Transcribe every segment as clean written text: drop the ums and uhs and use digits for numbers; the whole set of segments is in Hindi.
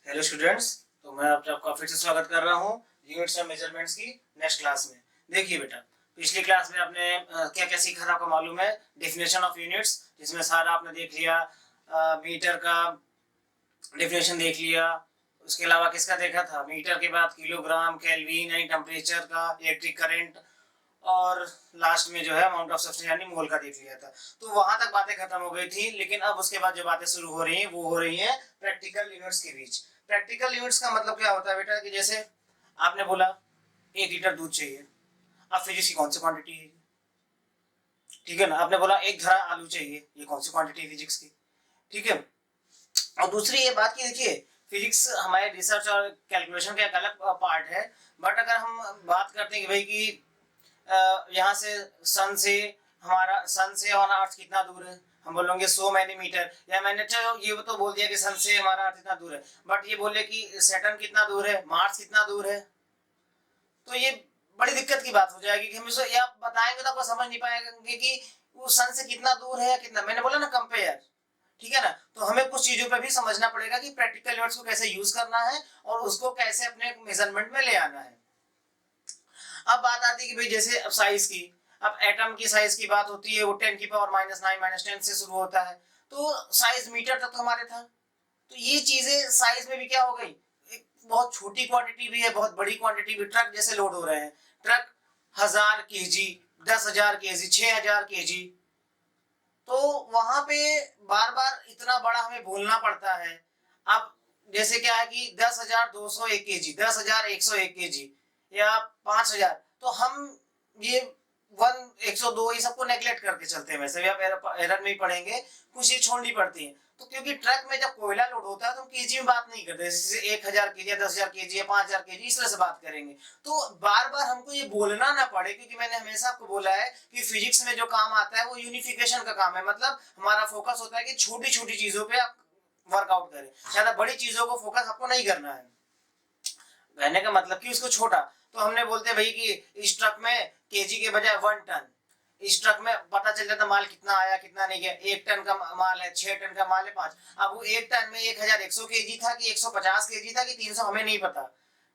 Hello students. तो मैं आपका फिर से स्वागत कर रहा हूँ यूनिट्स एंड मेजरमेंट्स की नेक्स्ट क्लास में। देखिए बेटा, पिछली क्लास में आपने क्या क्या सीखा था आपको मालूम है। डेफिनेशन ऑफ यूनिट्स, जिसमें सारा आपने देख लिया। मीटर का डेफिनेशन देख लिया। उसके अलावा किसका देखा था, मीटर के बाद किलोग्राम, केल्विन यानी टेम्परेचर का, इलेक्ट्रिक करंट, और लास्ट में जो है अमाउंट ऑफ सब्सटेंस यानी मोल का देख लिया था। तो वहां तक बातें खत्म हो गई थी, लेकिन अब उसके बाद जो बातें शुरू हो रही हैं वो हो रही हैं प्रैक्टिकल यूनिट्स के बीच। प्रैक्टिकल यूनिट्स का मतलब क्या होता है बेटा, कि जैसे आपने बोला 1 लीटर दूध चाहिए। अब फिजिक्स की कौन सी क्वांटिटी है, ठीक है ना। आपने बोला 1 धरा आलू चाहिए, ये कौन सी क्वांटिटी है फिजिक्स की, ठीक है। और दूसरी ये बात की देखिए, फिजिक्स हमारे रिसर्च और कैलकुलेशन का एक अलग पार्ट है। बट अगर हम बात करते हैं कि भाई कि यहाँ से सन से हमारा अर्थ कितना दूर है, हम बोलेंगे 100 मैनीमीटर। या मैंने चलो ये तो बोल दिया कि सन से हमारा अर्थ इतना दूर है, बट ये बोले कि सैटर्न कितना दूर है, मार्स कितना दूर है, तो ये बड़ी दिक्कत की बात हो जाएगी कि हम इसे आप बताएंगे तो आपको समझ नहीं पाएंगे कि वो सन से कितना दूर है या कितना। मैंने बोला ना कंपेयर, ठीक है ना। तो हमें कुछ चीजों पे भी समझना पड़ेगा कि प्रैक्टिकल यूनिट्स को कैसे यूज करना है और उसको कैसे अपने मेजरमेंट में ले आना है। अब बात आती है कि भाई जैसे अब साइज की, अब एटम की साइज की बात होती है, वो 10⁻⁹ -10 से शुरू होता है। तो साइज मीटर तक तो हमारे था। तो ये चीजें साइज में भी क्या हो गई, एक बहुत छोटी क्वांटिटी भी है, बहुत बड़ी क्वांटिटी भी। ट्रक जैसे लोड हो रहे हैं, ट्रक 1000 kg, 10,000 kg, 6,000 kg। तो वहां पे बार बार इतना बड़ा हमें बोलना पड़ता है। अब जैसे क्या है कि 10,201 kg, 10,101 kg या 5,000, तो हम ये 102 ये सबको नेग्लेक्ट करके चलते हैं। वैसे भी आप एरर में ही पढ़ेंगे, कुछ ये छोड़नी पड़ती है। तो क्योंकि ट्रक में जब कोयला लोड होता है तो हम केजी में बात नहीं करते, जैसे 1,000 kg या 10,000 kg या 5,000 kg इस तरह से बात करेंगे। तो बार बार हमको ये बोलना ना पड़े, क्योंकि मैंने हमेशा आपको बोला है कि फिजिक्स में जो काम आता है वो यूनिफिकेशन का काम है। मतलब हमारा फोकस होता है कि छोटी छोटी चीजों पे आप वर्कआउट करें, ज्यादा बड़ी चीजों को फोकस आपको नहीं करना है। कहने का मतलब कि उसको छोटा, तो हमने बोलते भाई कि इस ट्रक में केजी के बजाय 1 टन। इस ट्रक में पता चल जाता माल कितना आया कितना नहीं गया। 1 टन का माल है, 6 टन का माल है, 5। अब वो 1 टन में 1,100 kg था कि 150 kg था कि 300, हमें नहीं पता,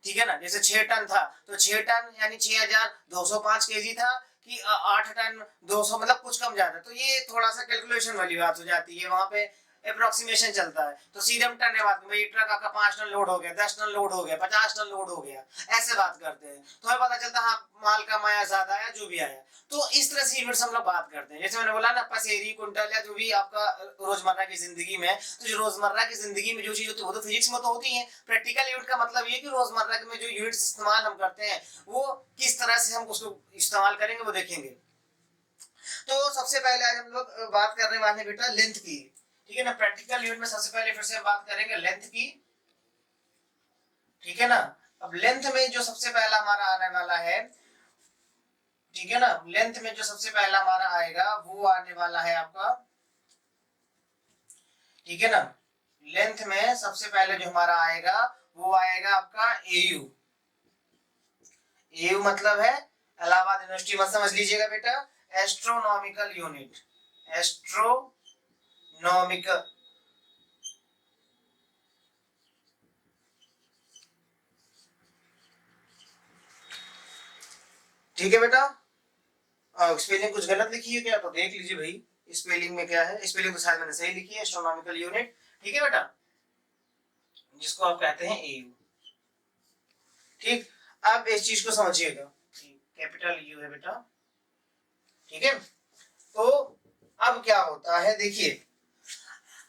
ठीक है ना। जैसे 6 टन था तो 6 टन यानी 6,205 kg था कि 8 टन 200, मतलब कुछ कम ज्यादा। तो ये थोड़ा सा कैलकुलेशन वाली बात हो जाती है, वहां पे अप्रोक्सीमेशन चलता है। तो सीधे हम टन बात, भाई ट्रक आपका 5 टन लोड हो गया, 10 टन लोड हो गया, 50 टन लोड हो गया, ऐसे बात करते हैं। तो हमें पता चलता हाँ माल का माया ज्यादा आया, जो भी आया। तो इस तरह से यूनिट्स हम लोग बात करते हैं। जैसे मैंने बोला ना, पसेरी, कुंटल या जो भी आपका रोजमर्रा की जिंदगी में। तो जो रोजमर्रा की जिंदगी में जो चीज होती है वो तो फिजिक्स में तो होती है। प्रैक्टिकल यूनिट का मतलब ये कि रोजमर्रा में जो यूनिट्स इस्तेमाल हम करते हैं वो किस तरह से हम उसको इस्तेमाल करेंगे वो देखेंगे। तो सबसे पहले आज हम लोग बात करने वाले हैं बेटा लेंथ की, ठीक है ना। प्रैक्टिकल यूनिट में सबसे पहले फिर से हम बात करेंगे लेंथ की, ठीक है ना। अब लेंथ में जो सबसे पहला हमारा आने वाला है, ठीक है ना, लेंथ में जो सबसे पहला हमारा आएगा वो आने वाला है आपका, ठीक है ना। लेंथ में सबसे पहले जो हमारा आएगा वो आएगा आपका एयू। एयू मतलब है इलाहाबाद यूनिवर्सिटी, मत समझ लीजिएगा बेटा, एस्ट्रोनॉमिकल यूनिट। एस्ट्रोनॉमिकल, ठीक है बेटा। स्पेलिंग कुछ गलत लिखी है क्या, तो देख लीजिए भाई स्पेलिंग में क्या है। स्पेलिंग तो शायद मैंने सही लिखी है, एस्ट्रोनॉमिकल यूनिट, ठीक है बेटा, जिसको आप कहते हैं एयू। ठीक, अब इस चीज को समझिएगा, कैपिटल यू है बेटा, ठीक है। तो अब क्या होता है, देखिए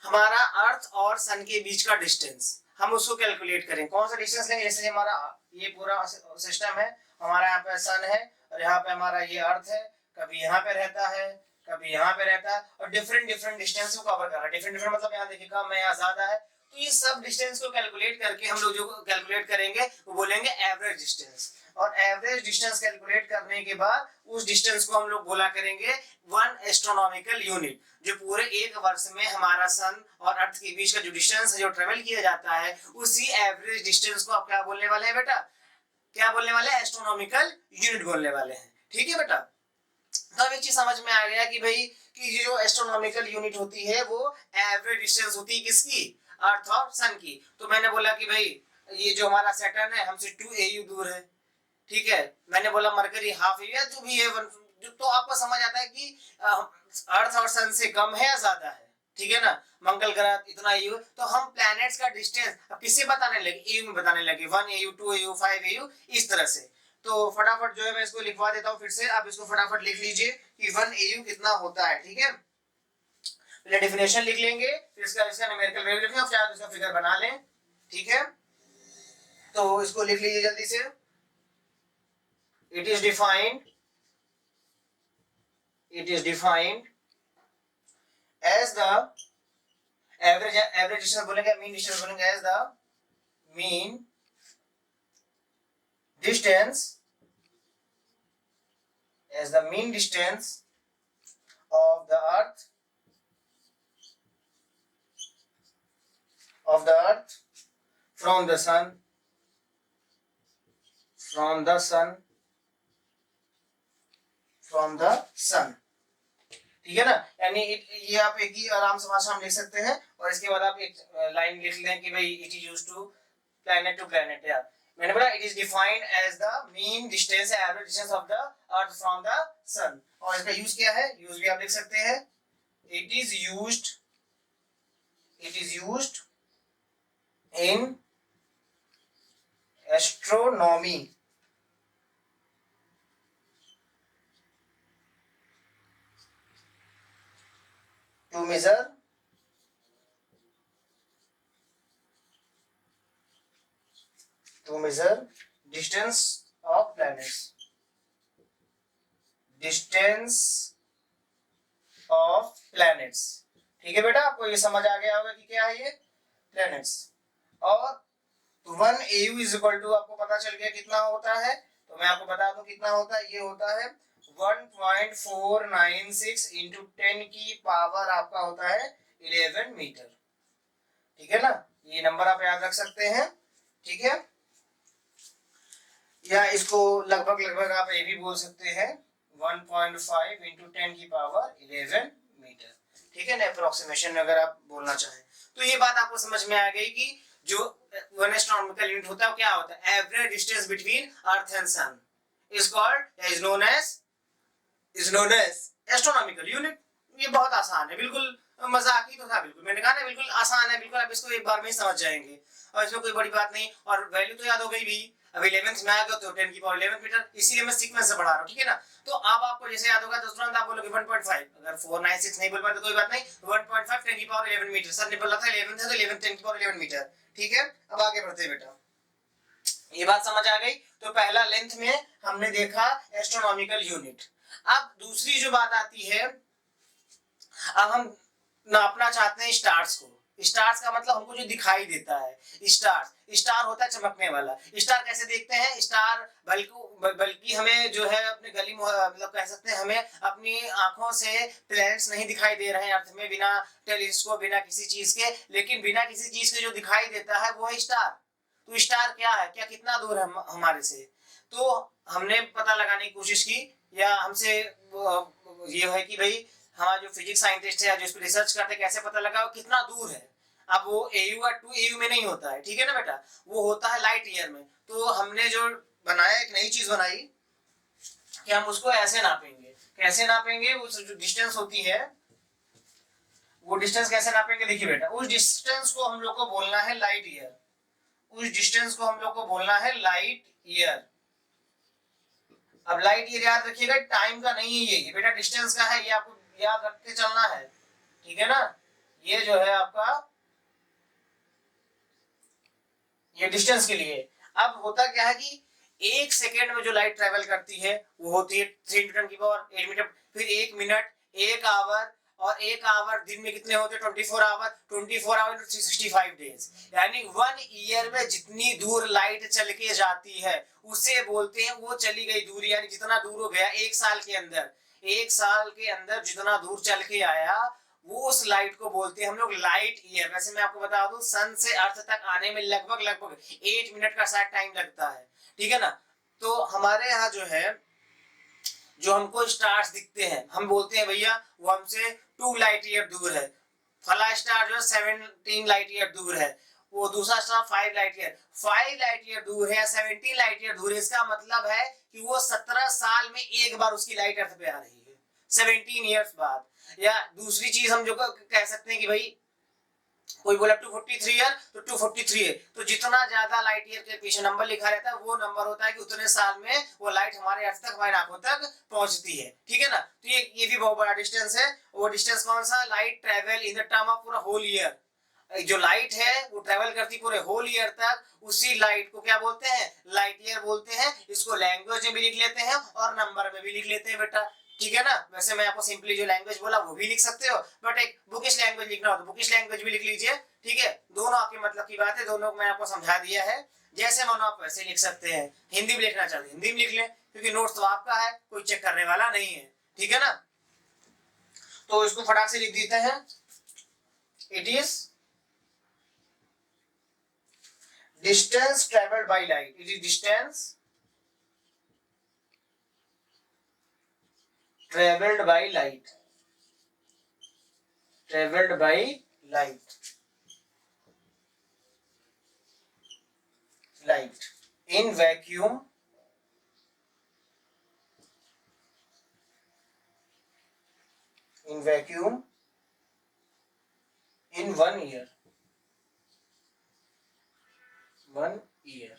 हमारा अर्थ और सन के बीच का डिस्टेंस हम उसको कैलकुलेट करें। कौन सा डिस्टेंस लेंगे, जैसे हमारा ये पूरा सिस्टम है, हमारा यहाँ पे सन है और यहाँ पे हमारा ये अर्थ है। कभी यहाँ पे रहता है, कभी यहाँ पे रहता है, और डिफरेंट डिफरेंट डिस्टेंस को कवर कर रहा है। डिफरेंट डिफरेंट मतलब यहाँ देखिए कम है, यहाँ ज्यादा है। तो ये सब डिस्टेंस को कैलकुलेट करके हम लोग जो कैलकुलेट करेंगे वो बोलेंगे एवरेज डिस्टेंस। और एवरेज डिस्टेंस कैलकुलेट करने के बाद उस डिस्टेंस को हम लोग बोला करेंगे 1 एस्ट्रोनॉमिकल यूनिट। जो पूरे एक वर्ष में हमारा सन और अर्थ के बीच का जो डिस्टेंस है, जो ट्रेवल किया जाता है, उसी एवरेज डिस्टेंस को आप क्या बोलने वाले हैं बेटा, क्या बोलने वाले हैं, एस्ट्रोनॉमिकल यूनिट बोलने वाले हैं, ठीक है बेटा। तो एक चीज समझ में आ गया कि भाई कि जो एस्ट्रोनॉमिकल यूनिट होती है वो एवरेज डिस्टेंस होती है किसकी, अर्थ और सन की। तो मैंने बोला कि भाई ये जो हमारा सैटर्न है हमसे 2 AU दूर है, ठीक है। मैंने बोला मरकरी हाफ AU या जो भी है तो आपको समझ आता है कि अर्थ और सन से कम है या ज्यादा है, ठीक है ना। मंगल ग्रह इतना AU, तो हम प्लैनेट्स का डिस्टेंस अब किससे बताने लगे, AU में बताने लगे, 1 AU 2 AU 5 AU इस तरह से। तो फटाफट जो है मैं इसको लिखवा देता हूँ फिर से, आप इसको फटाफट लिख लीजिए कि 1 AU कितना होता है, ठीक है। पहले डेफिनेशन लिख लेंगे, फिर इसका न्यूमेरिकल वैल्यू लिखेंगे, फिर आप इसका फिगर बना लें, ठीक है। तो इसको लिख लीजिए जल्दी से। It is defined as the average distance बोलेंगे, मीन डिस्टेंस बोलेंगे, as the mean distance of the earth from the sun ठीक है ना। यानी ये आप एक ही आराम से भाषा में लिख सकते हैं, और इसके बाद आप एक लाइन लिख लें कि भाई it is used to planet यार मैंने बोला it is defined as the mean distance average distance of the earth from the sun. और इसका यूज क्या है, यूज भी आप लिख सकते हैं, it is used in astronomy to measure distance of planets, ठीक है बेटा। आपको ये समझ आ गया होगा कि क्या है ये प्लैनेट्स। और 1 AU इज इक्वल टू आपको पता चल गया कितना होता है, तो मैं आपको बता दूं कितना होता है। ये होता है 1.496 इंटू 10 की पावर आपका होता है 11 मीटर, ठीक है ना। ये नंबर आप याद रख सकते हैं, ठीक है। या इसको लगभग आप ये भी बोल सकते हैं 1.5 इंटू 10 की पावर 11 मीटर, ठीक है ना, अप्रोक्सीमेशन में अगर आप बोलना चाहें। तो ये बात आपको समझ में आ गई कि जो 1 एस्ट्रोनॉमिकल यूनिट होता है वो क्या होता है, average distance between earth and sun is known as astronomical unit. ये बहुत आसान है, बिल्कुल मजाकी तो था, बिल्कुल मैंने कहा ना बिल्कुल आसान है, बिल्कुल आप इसको एक बार में ही समझ जाएंगे और इसमें कोई बड़ी बात नहीं। और वैल्यू तो याद हो गई भी, अब 11th में आ गया तो 10 की पावर 11 मीटर, इसीलिए मैं सीक्वेंस से बढ़ा रहा हूं, ठीक है ना। तो अब आपको जैसे याद होगा तो तुरंत आप बोलोगे 1.5, अगर 496 नहीं बोल पाए तो कोई बात नहीं, 1.5 10 की पावर 11 मीटर, सर ने बोला था 11 था तो 11 10 की पावर 11 मीटर, ठीक है। अब आगे बढ़ते हैं बेटा, ये बात समझ आ गई। तो पहला लेंथ में हमने देखा एस्ट्रोनॉमिकल यूनिट। अब दूसरी जो बात आती है, अब हम नापना चाहते हैं स्टार्स को। स्टार्स का मतलब हमको जो दिखाई देता है, स्टार होता है चमकने वाला। स्टार कैसे देखते हैं, स्टार बल्कि हमें जो है अपने गली मतलब कह सकते हैं हमें अपनी आंखों से प्लैनेट्स नहीं दिखाई दे रहे हैं अर्थ में, बिना टेलीस्कोप बिना किसी चीज के, लेकिन बिना किसी चीज के जो दिखाई देता है वो है स्टार। तो स्टार क्या है, क्या कितना दूर है हमारे से, तो हमने पता लगाने की कोशिश की, या हमसे ये है कि भाई हमारा जो फिजिक्स साइंटिस्ट है जो इस पर रिसर्च करते हैं कैसे पता लगा कितना दूर है। अब वो AU और 2 AU में नहीं होता है, ठीक है ना बेटा, वो होता है लाइट ईयर में। तो हमने जो बनाया एक नई चीज बनाई कि हम उसको ऐसे नापेंगे। कैसे नापेंगे, वो जो डिस्टेंस होती है वो डिस्टेंस कैसे नापेंगे, देखिए बेटा, उस डिस्टेंस को हम लोग को बोलना है लाइट ईयर। उस डिस्टेंस को हम लोग को बोलना है लाइट ईयर। अब लाइट ईयर याद रखिएगा, टाइम का नहीं है ये बेटा, डिस्टेंस का है, ये आपको याद रख के चलना है, ठीक है ना। ये जो है आपका ये डिस्टेंस के लिए। अब होता क्या है कि 1 सेकेंड में जो लाइट ट्रेवल करती है वो होती है 3 × 10 की पावर 8 मीटर। फिर 1 मिनट, 1 आवर, और 1 आवर दिन में कितने होते हैं 24 आवर, 24 आवर 365 डेज। यानी 1 ईयर में जितनी दूर लाइट चल के जाती है उसे बोलते हैं वो चली गई दूरी, यानी जितना दूर हो गया 1 साल के अंदर, 1 साल के अंदर जितना दूर चल के आया वो उस लाइट को बोलते हैं हम लोग लाइट ईयर। वैसे मैं आपको बता दूं सन से अर्थ तक आने में लगभग 8 मिनट का शायद टाइम लगता है, ठीक है ना। तो हमारे यहाँ जो है जो हमको स्टार्स दिखते हैं हम बोलते हैं भैया वो हमसे 2 लाइट ईयर दूर है, फला स्टार जो 17 लाइट ईयर दूर है, वो दूसरा स्टार 5 लाइट ईयर दूर है, 17 लाइट ईयर दूर है। इसका मतलब है कि वो 17 साल में एक बार उसकी लाइट अर्थ पे आ रही है, 17 ईयर्स बाद। या दूसरी चीज हम जो कह सकते हैं कि भाई कोई बोला 243 ईयर तो 243 है, तो जितना ज्यादा लाइट ईयर के पीछे नंबर लिखा रहता है वो नंबर होता है कि उतने साल में वो लाइट हमारे अर्थ तक, हमारी आंखों तक पहुंचती है। ठीक है ना, तो ये भी बहुत बड़ा डिस्टेंस है। वो डिस्टेंस कौन सा? Light travel in the term of पूरा होल ईयर। जो लाइट है वो ट्रेवल करती पूरे होल ईयर तक, उसी लाइट को क्या बोलते हैं? लाइट ईयर बोलते हैं। इसको लैंग्वेज में भी लिख लेते हैं और नंबर में भी लिख लेते हैं बेटा। ठीक है ना, वैसे मैं आपको सिंपली जो लैंग्वेज बोला वो भी लिख सकते हो, बट एक बुकिश लैंग्वेज लिखना हो तो बुकिश लैंग्वेज भी लिख लीजिए। ठीक है, दोनों आपके मतलब की बात है, दोनों मैं आपको समझा दिया है। जैसे मानो आप वैसे लिख सकते हैं। हिंदी में लिखना चाहते हैं हिंदी में लिख लें, क्योंकि नोट्स तो आपका है, कोई चेक करने वाला नहीं है। ठीक है ना, तो इसको फटाक से लिख देते हैं। It is distance traveled by light. It is distance traveled by light. Traveled by light. Light in vacuum. In vacuum. In 1 year. 1 year.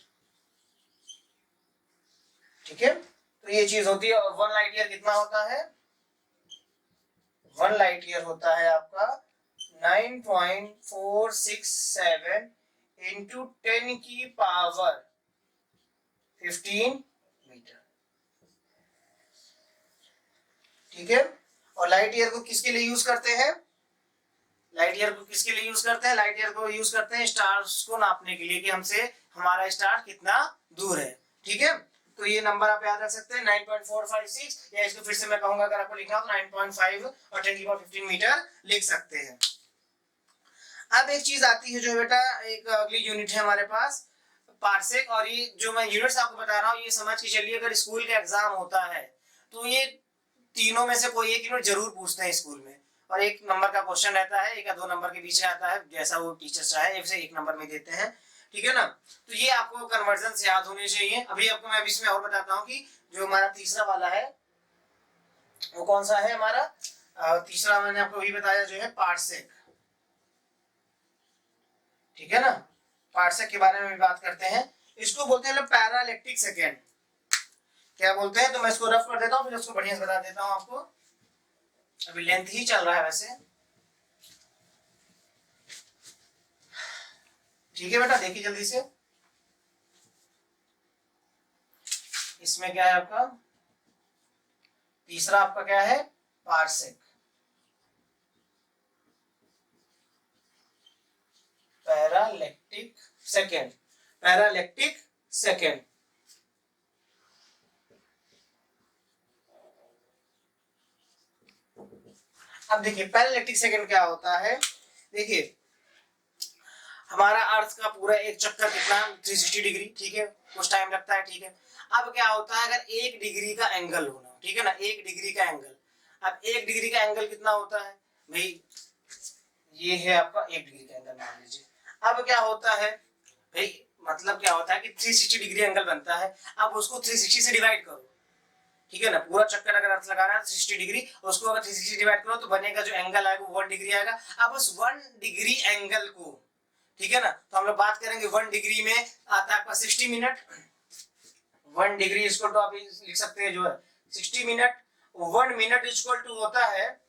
ठीक है, तो ये चीज होती है। और 1 लाइट ईयर कितना होता है? 1 लाइट ईयर होता है आपका 9.467 इंटू 10 की पावर 15 मीटर। ठीक है, और लाइट ईयर को किसके लिए यूज करते हैं? लाइट ईयर को किसके लिए यूज करते हैं? लाइट ईयर को यूज करते हैं स्टार्स को नापने के लिए कि हमसे हमारा स्टार कितना दूर है। ठीक है, तो ये नंबर आप याद रख सकते हैं 9.456, या इसको फिर से मैं कहूंगा अगर आपको लिखना हो तो 9.5 और 10 की पावर 15 मीटर लिख सकते हैं। अब एक चीज आती है जो बेटा एक अगली यूनिट है हमारे पास, पार्सेक। और ये जो मैं यूनिट्स आपको बता रहा हूँ ये समझ के चलिए, अगर स्कूल का एग्जाम होता है तो ये तीनों में से कोई एक यूनिट जरूर पूछते हैं स्कूल में, और 1 नंबर का क्वेश्चन रहता है, 1 या 2 नंबर के बीच में आता है, जैसा वो टीचर चाहे 1 से 1 नंबर में देते हैं। ठीक है ना, तो ये आपको कन्वर्जन याद होने चाहिए। अभी आपको मैं इसमें और बताता हूँ कि जो हमारा तीसरा वाला है वो कौन सा है हमारा। तीसरा मैंने आपको वही बताया जो है पार्सेक। ठीक है ना, पार्सेक के बारे में भी बात करते हैं। इसको बोलते हैं पैरालैक्टिक सेकेंड। क्या बोलते हैं? तो मैं इसको रफ कर देता हूँ, फिर उसको बढ़िया से बता देता हूँ आपको। अभी लेंथ ही चल रहा है वैसे। ठीक है बेटा, देखिए जल्दी से। इसमें क्या है आपका तीसरा, आपका क्या है? पार्सेक। पैरालैक्टिक सेकेंड। पैरालैक्टिक सेकेंड। अब देखिए पैरालैक्टिक सेकेंड क्या होता है। देखिए हमारा अर्थ का पूरा एक चक्कर कितना 360 डिग्री। ठीक है, कुछ टाइम लगता है। ठीक है, अब क्या होता है अगर 1 डिग्री का एंगल होना, ठीक है ना, 1 डिग्री का एंगल। अब 1 डिग्री का एंगल कितना होता है भाई? ये है आपका 1 डिग्री का एंगल मान लीजिए। अब क्या होता है भाई, मतलब क्या होता है कि 360 डिग्री एंगल बनता है। अब उसको 360 से डिवाइड करो। ठीक है ना, पूरा चक्कर अगर अर्थ लगा रहा है 360 डिग्री, उसको अगर 360 डिवाइड करो तो बनेगा जो एंगल आएगा वो 1 डिग्री आएगा। अब उस 1 डिग्री एंगल को, ठीक है ना, तो हम लोग बात करेंगे 1 डिग्री में आता है आपका 60 मिनट। 1 डिग्री इक्वल टू आप लिख सकते हैं जो है 60 मिनट। 1 मिनट इक्वल टू होता है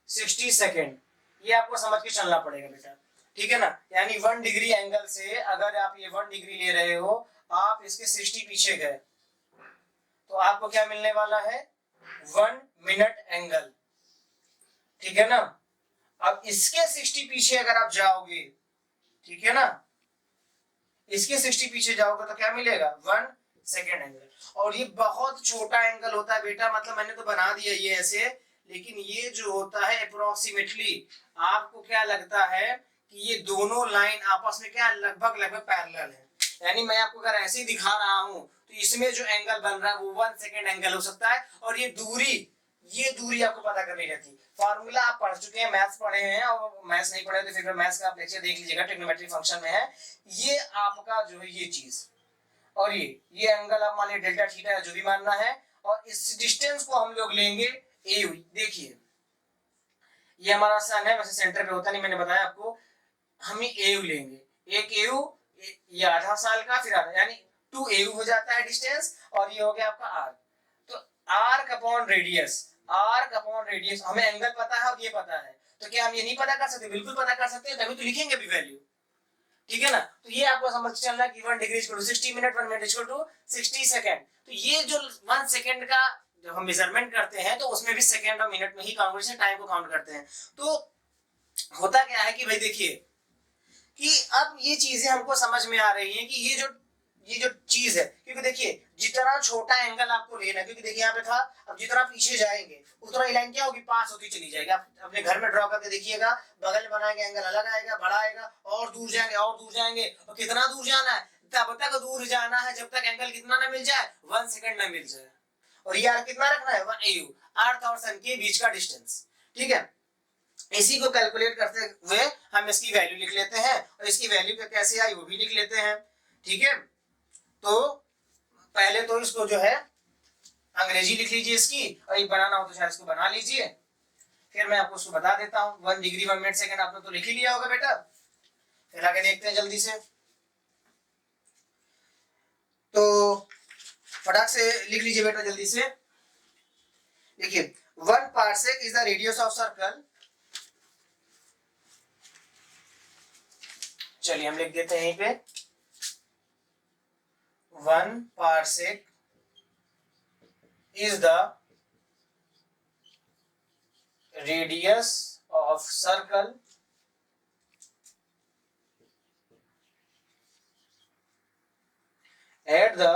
60 सेकेंड। ये आपको समझ के चलना पड़ेगा बेटा। ठीक है ना, यानी 1 डिग्री एंगल से अगर आप ये 1 डिग्री ले रहे हो, आप इसके 60 पीछे गए तो आपको क्या मिलने वाला है? 1 मिनट एंगल। ठीक है ना, अब इसके 60 पीछे अगर आप जाओगे, ठीक है ना, इसके 60 पीछे जाओगे तो क्या मिलेगा? 1 सेकेंड एंगल। और ये बहुत छोटा एंगल होता है बेटा, मतलब मैंने तो बना दिया ये ऐसे, लेकिन ये जो होता है अप्रोक्सीमेटली आपको क्या लगता है कि ये दोनों लाइन आपस में क्या लगभग लगभग पैरेलल है। यानी मैं आपको अगर ऐसे ही दिखा रहा हूं तो इसमें जो एंगल बन रहा है वो 1 सेकेंड एंगल हो सकता है, और ये दूरी ये दूरी आपको पता करनी रहती है। फार्मूला आप पढ़ चुके हैं, मैथ्स पढ़े हैं, और मैथ्स नहीं पढ़े तो फिर मैथ्स का आप लेक्चर देख लीजिएगा, ट्रिग्नोमेट्री फंक्शन में है। ये आपका जो है ये चीज, और ये एंगल आप मान लीजिए डेल्टा थीटा जो भी मानना है, और इस डिस्टेंस को हम लोग लेंगे ए। देखिए ये हमारा सन है, वैसे सेंटर पे होता नहीं, मैंने बताया आपको। हम एयू लेंगे, एक एयू, ये आधा साल का, फिर आधा, यानी 2 एयू हो जाता है डिस्टेंस, और ये हो गया आपका आर। तो arc upon radius, arc upon radius, हमें एंगल पता है और ये पता है, तो क्या हम ये नहीं पता कर सकते? बिल्कुल पता कर सकते हैं, तभी तो लिखेंगे भी वैल्यू, ठीक है ना। तो ये आपको समझ चलना कि 1 degree equal to 60 minute, 1 minute equal to 60 second. तो ये जो 1 सेकंड का जब हम मेजरमेंट करते हैं तो उसमें भी सेकंड और मिनट में ही काउंटेशन टाइम को काउंट करते हैं। तो होता क्या है कि भाई देखिए कि अब ये चीजें हमको समझ में आ रही हैं कि ये जो चीज है, क्योंकि देखिए जितना छोटा एंगल आपको लेना, क्योंकि देखिए यहाँ पे था, अब जितना पीछे जाएंगे उतना ये लाइन क्या होगी, पास होती चली जाएगी। आप अपने घर में ड्रॉ करके देखिएगा, बगल में बनाएंगे एंगल अलग आएगा, बड़ा आएगा, और दूर जाएंगे और दूर जाएंगे, और कितना दूर जाना है, तब तक दूर जाना है जब तक एंगल कितना ना मिल जाए, 1 सेकंड ना मिल जाए। और ये आर कितना रखना है, 1 AU, अर्थ और सन के बीच का डिस्टेंस, ठीक है। इसी को कैलकुलेट करते हुए हम इसकी वैल्यू लिख लेते हैं, और इसकी वैल्यू कैसे आई वो भी लिख लेते हैं, ठीक है। तो पहले तो इसको जो है अंग्रेजी लिख लीजिए इसकी, और ये बनाना हो तो शायद इसको बना लीजिए, फिर मैं आपको उसको बता देता हूँ। 1 डिग्री 1 मिनट सेकंड आपने तो लिख ही लिया होगा बेटा, फिर आगे देखते हैं जल्दी से। तो फटाक से लिख लीजिए बेटा जल्दी से। देखिए 1 parsec is the radius of circle, चलिए हम लिख देते हैं यहीं पे, 1 parsec is the radius of circle at the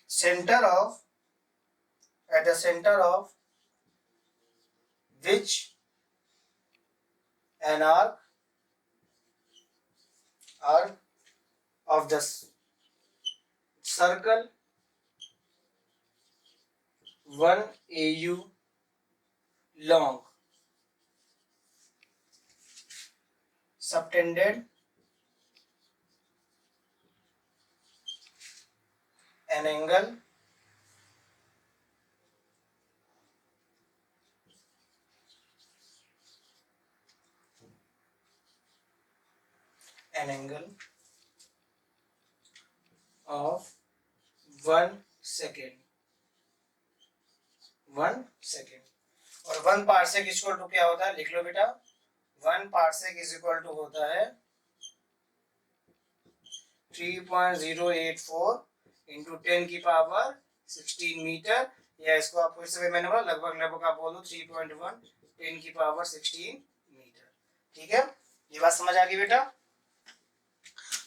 center of which an arc of the circle 1 AU long subtended an angle of 1 second, 1 second। और 1 पार्सेक इक्वल टू क्या होता है, लिख लो बेटा, 1 पार्सेक इज इक्वल टू होता है 3.084 इंटू 10 की पावर 16 मीटर, या इसको आप फिर से मैंने बोला लगभग आप बोलो 3.1 10 की पावर 16 मीटर, ठीक है। ये बात समझ आ गई बेटा।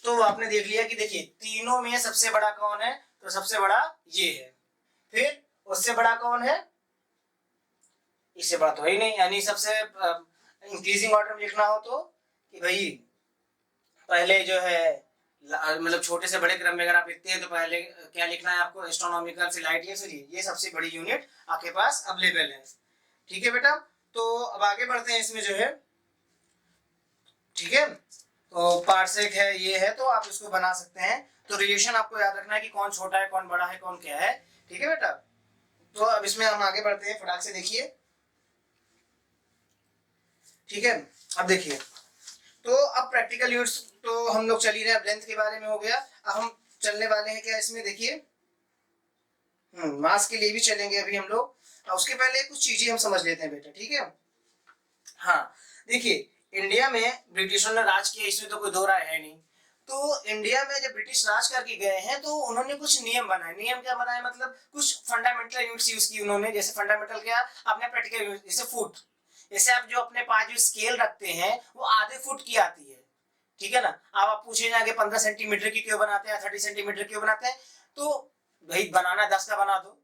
तो आपने देख लिया कि देखिए तीनों में सबसे बड़ा कौन है, तो सबसे बड़ा ये है, फिर उससे बड़ा कौन है, इससे बड़ा तो है ही नहीं, यानी सबसे इंक्रीजिंग ऑर्डर में लिखना हो तो कि भाई पहले जो है मतलब छोटे से बड़े क्रम में अगर आप लिखते हैं तो पहले क्या लिखना है आपको, एस्ट्रोनॉमिकल से लाइट ईयर, फिर ये सबसे बड़ी यूनिट आपके पास अवेलेबल है, ठीक है बेटा। तो अब आगे बढ़ते हैं इसमें जो है, ठीक है। तो पार्सेक है, ये है, तो आप इसको बना सकते हैं। तो रिलेशन आपको याद रखना है कि कौन छोटा है, कौन बड़ा है, कौन क्या है, ठीक है बेटा। तो अब इसमें हम आगे बढ़ते हैं, फटाक से देखिए, ठीक है। अब देखिए, तो अब प्रैक्टिकल यूनिट्स तो हम लोग चल ही रहे हैं, अब लेंथ के बारे में हो गया, अब हम चलने वाले हैं क्या इसमें, देखिए मास के लिए भी चलेंगे अभी हम लोग, उसके पहले कुछ चीजें हम समझ लेते हैं बेटा, ठीक है। हाँ देखिए, इंडिया में ब्रिटिशों ने राज किया, इसमें तो कोई दो राय है नहीं। तो इंडिया में जब ब्रिटिश राज करके गए हैं तो उन्होंने कुछ नियम बनाए। नियम क्या बनाए, मतलब कुछ फंडामेंटल यूनिट्स यूज की उन्होंने। जैसे फंडामेंटल क्या, अपने प्रैक्टिकल यूनिट, जैसे फुट, जैसे आप जो अपने पास जो स्केल रखते हैं वो आधे फुट की आती है, ठीक है ना। अब आप पूछे जाएंगे 15 सेंटीमीटर की क्यों बनाते हैं, 30 सेंटीमीटर क्यों बनाते हैं, तो भाई बनाना 10 का बना दो,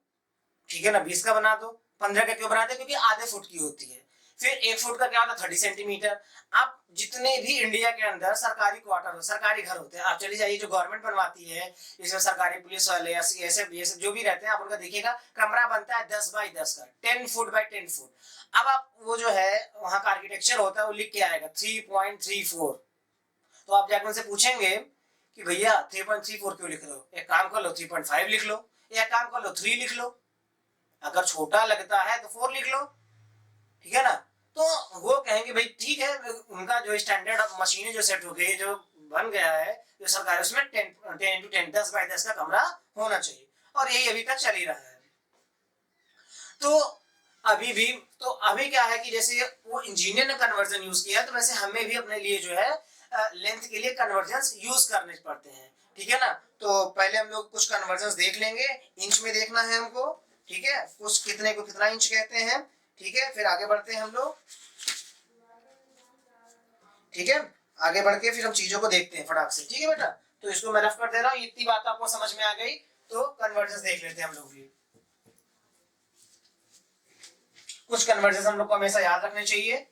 ठीक है ना, 20 का बना दो, 15 का क्यों बनाते हैं, क्योंकि आधे फुट की होती है। फिर 1 फुट का क्या होता है 30 सेंटीमीटर। अब जितने भी इंडिया के अंदर सरकारी क्वार्टर हो, सरकारी घर होते हैं, आप चली जाइए जो गवर्नमेंट बनवाती है, इसमें सरकारी पुलिस वाले या ऐसे जो भी रहते हैं, आप उनका देखिएगा कमरा बनता है 10 बाई 10 का, 10 फुट बाई 10 फुट। अब आप वो जो है वहां का आर्किटेक्चर होता है वो लिख के आएगा 3.34। तो आप जाकर उनसे पूछेंगे कि भैया 3.34 क्यों लिख रहे हो, एक काम कर लो 3.5 लिख लो, या एक काम कर लो 3 लिख लो, अगर छोटा लगता है तो 4 लिख लो, ठीक है ना। तो वो कहेंगे भाई ठीक है, उनका जो स्टैंडर्ड मशीनें जो सेट हो गई, जो बन गया है जो सरकार, उसमें 10 10 बाई 10 का कमरा होना चाहिए, और यही अभी तक चल ही रहा है। तो अभी क्या है कि जैसे वो इंजीनियर ने कन्वर्जन यूज किया, तो वैसे हमें भी अपने लिए जो है लेंथ के लिए कन्वर्जन यूज करने पड़ते हैं, ठीक है ना। तो पहले हम लोग कुछ कन्वर्जन देख लेंगे, इंच में देखना है हमको, ठीक है, कुछ कितने को कितना इंच कहते हैं, ठीक है। फिर आगे बढ़ते हैं हम लोग, ठीक है, आगे बढ़ के फिर हम चीजों को देखते हैं फटाक से, ठीक है बेटा। तो इसको मैं रफ कर दे रहा हूँ, इतनी बात आपको समझ में आ गई, तो कन्वर्जन देख लेते हैं हम लोग भी। कुछ कन्वर्जन हम लोग को हमेशा याद रखने चाहिए।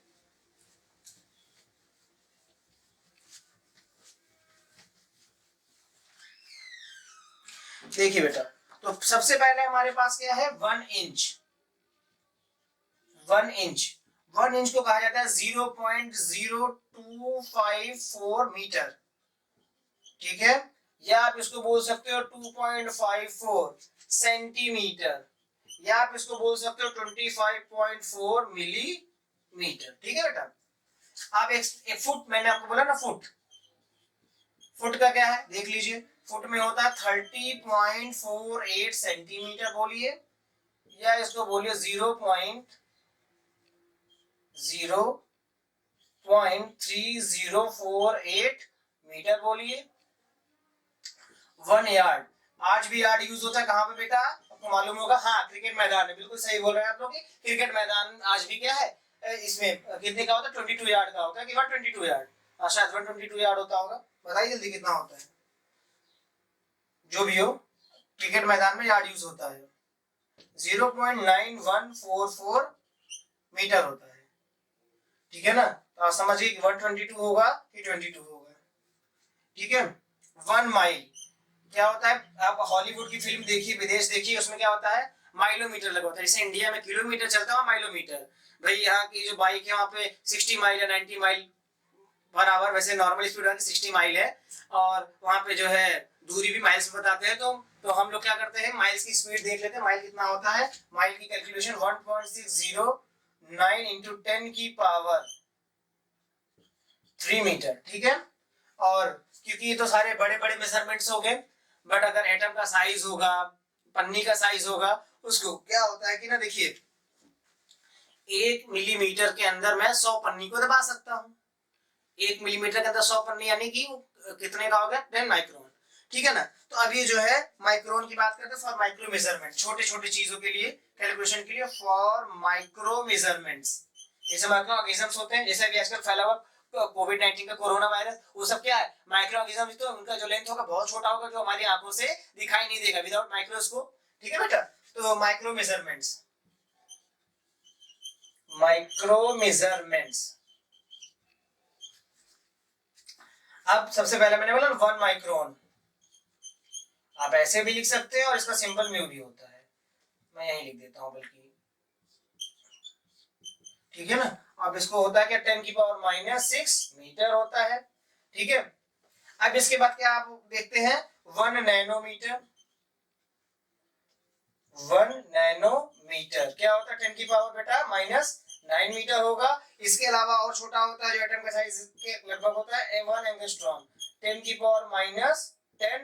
देखिए बेटा, तो सबसे पहले हमारे पास क्या है 1 इंच। 1 इंच, 1 इंच को कहा जाता है 0.0254 मीटर, ठीक है, या आप इसको बोल सकते हो 2.54 सेंटीमीटर, या आप इसको बोल सकते हो 25.4 मिलीमीटर, ठीक है बेटा। आप एक फुट, मैंने आपको बोला ना फुट, फुट का क्या है देख लीजिए, फुट में होता है 30.48 सेंटीमीटर बोलिए, या इसको बोलिए 0.3048 मीटर बोलिए। 1 यार्ड, आज भी यार्ड यूज होता है कहाँ पे बेटा, आपको मालूम होगा, हाँ क्रिकेट मैदान में, बिल्कुल सही बोल रहे हैं आप लोग, क्रिकेट मैदान आज भी क्या है, इसमें कितने का होता है 22 यार्ड का होता है कि 122 यार्ड, शायद 122 यार्ड होता होगा, बताइए जल्दी कितना होता है, जो भी हो, क्रिकेट मैदान में यार्ड यूज होता है 0.9144 मीटर होता है, ठीक है ना। तो आप समझिए कि 122 होगा कि 22 होगा, ठीक है। 1 माइल क्या होता है, आप हॉलीवुड की फिल्म देखिए, विदेश देखिए, उसमें क्या होता है माइलोमीटर लगा होता है, जैसे इंडिया में किलोमीटर चलता है माइलोमीटर, भाई यहाँ की जो बाइक है वहाँ पे 60 माइल या 90 माइल पर आवर, वैसे नॉर्मल स्पीड 60 माइल है, और वहाँ पे जो है दूरी भी माइल्स में बताते हैं, तो हम लोग क्या करते हैं माइल्स की स्पीड देख लेते हैं, माइल कितना होता है, माइल की कैलकुलेशन 1.609 इंटू 10 की पावर 3 मीटर, ठीक है। और क्योंकि ये तो सारे बड़े बड़े मेजरमेंट्स हो गए, बट अगर एटम का साइज होगा, पन्नी का साइज होगा, उसको क्या होता है कि ना देखिए 1 मिलीमीटर के अंदर मैं 100 पन्नी को दबा सकता हूँ, 1 मिलीमीटर के अंदर 100 पन्नी, यानी कि कितने का हो गया 10 माइक्रोन, ठीक है ना। तो अभी जो है माइक्रोन की बात करते हैं, फॉर माइक्रो मेजरमेंट, छोटे छोटे चीजों के लिए कैलकुलेशन के लिए, फॉर माइक्रो मेजरमेंट्स, जैसे माइक्रो ऑर्गेनिजम्स होते हैं, जैसे अभी आजकल फैला हुआ कोविड-19 का कोरोना वायरस, वो सब क्या है माइक्रो ऑर्गेनिजम्स, तो उनका जो लेंथ होगा बहुत छोटा होगा, जो हमारी आंखों से दिखाई नहीं देगा विदाउट माइक्रोस्कोप, ठीक है बेटा। तो माइक्रो मेजरमेंट्स, अब सबसे पहले मैंने बोला 1 माइक्रोन, आप ऐसे भी लिख सकते हैं और इसका सिंपल म्यू भी होता है, मैं यही लिख देता हूं बल्कि, ठीक है ना। अब इसको होता है क्या 10 की पावर -6 मीटर होता है, ठीक है। अब इसके बाद क्या आप देखते हैं 1 नैनोमीटर, 1 नैनोमीटर क्या होता है 10 की पावर बेटा -9 मीटर होगा। इसके अलावा और छोटा होता है जो एटम का साइज के लगभग होता है 1 एंगस्ट्रॉम, 10 की पावर -10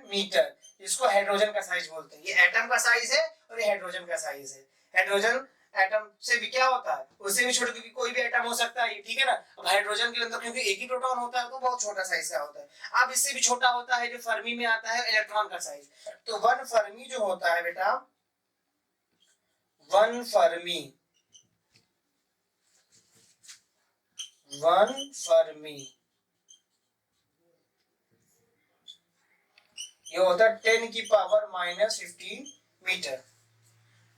मीटर, इसको हाइड्रोजन का साइज बोलते हैं। ये एटम का साइज है और ये हाइड्रोजन का साइज है। हाइड्रोजन एटम से भी क्या होता है, उससे भी छोटा, क्योंकि कोई भी एटम हो सकता है, ठीक है ना। अब हाइड्रोजन के अंदर क्योंकि एक ही प्रोटॉन होता है तो बहुत छोटा साइज का होता है। अब इससे भी छोटा होता है जो फर्मी में आता है इलेक्ट्रॉन का साइज, तो 1 फर्मी जो होता है बेटा, 1 फर्मी, 1 फर्मी ये होता है 10 की पावर -15 मीटर,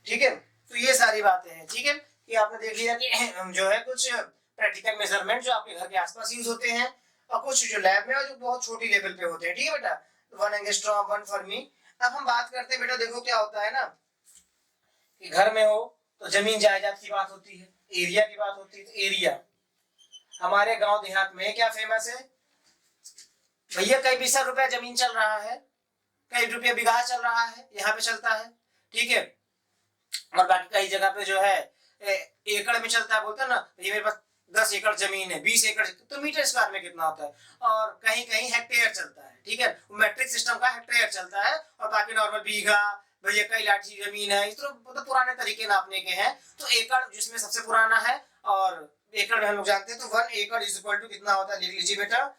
ठीक है। तो ये सारी बातें हैं, ठीक है। कि आपने देख लिया कि जो है कुछ प्रैक्टिकल मेजरमेंट जो आपके घर के आसपास यूज होते हैं और कुछ जो लैब में और जो बहुत छोटी लेवल पे होते हैं। ठीक है बेटा, 1 एंगस्ट्रॉम 1 फर्मी। अब हम बात करते हैं बेटा, देखो क्या होता है ना कि घर में हो तो जमीन जायदाद की बात होती है, एरिया की बात होती है। तो एरिया हमारे गांव देहात में क्या फेमस है भैया, कई 20 रुपया जमीन चल रहा है, कई रुपया बीघा चल रहा है, यहाँ पे चलता है। ठीक है, और बाकी कई जगह पे जो है एकड़ में चलता है, बोलते हैं ना ये मेरे पास 10 एकड़ जमीन है, 20 एकड़, तो मीटर स्क्वायर में कितना होता है, और कहीं कहीं हेक्टेयर चलता है। ठीक है, मैट्रिक सिस्टम का हेक्टेयर चलता है, और बाकी नॉर्मल बीघा, भैया कई लाठी जमीन है, इस तरह मतलब पुराने तरीके नापने के हैं। तो एकड़ जिसमें सबसे पुराना है, और एकड़ में हम लोग जानते हैं, तो 1 एकड़ इज इक्वल टू कितना होता है, लिख लीजिए बेटा,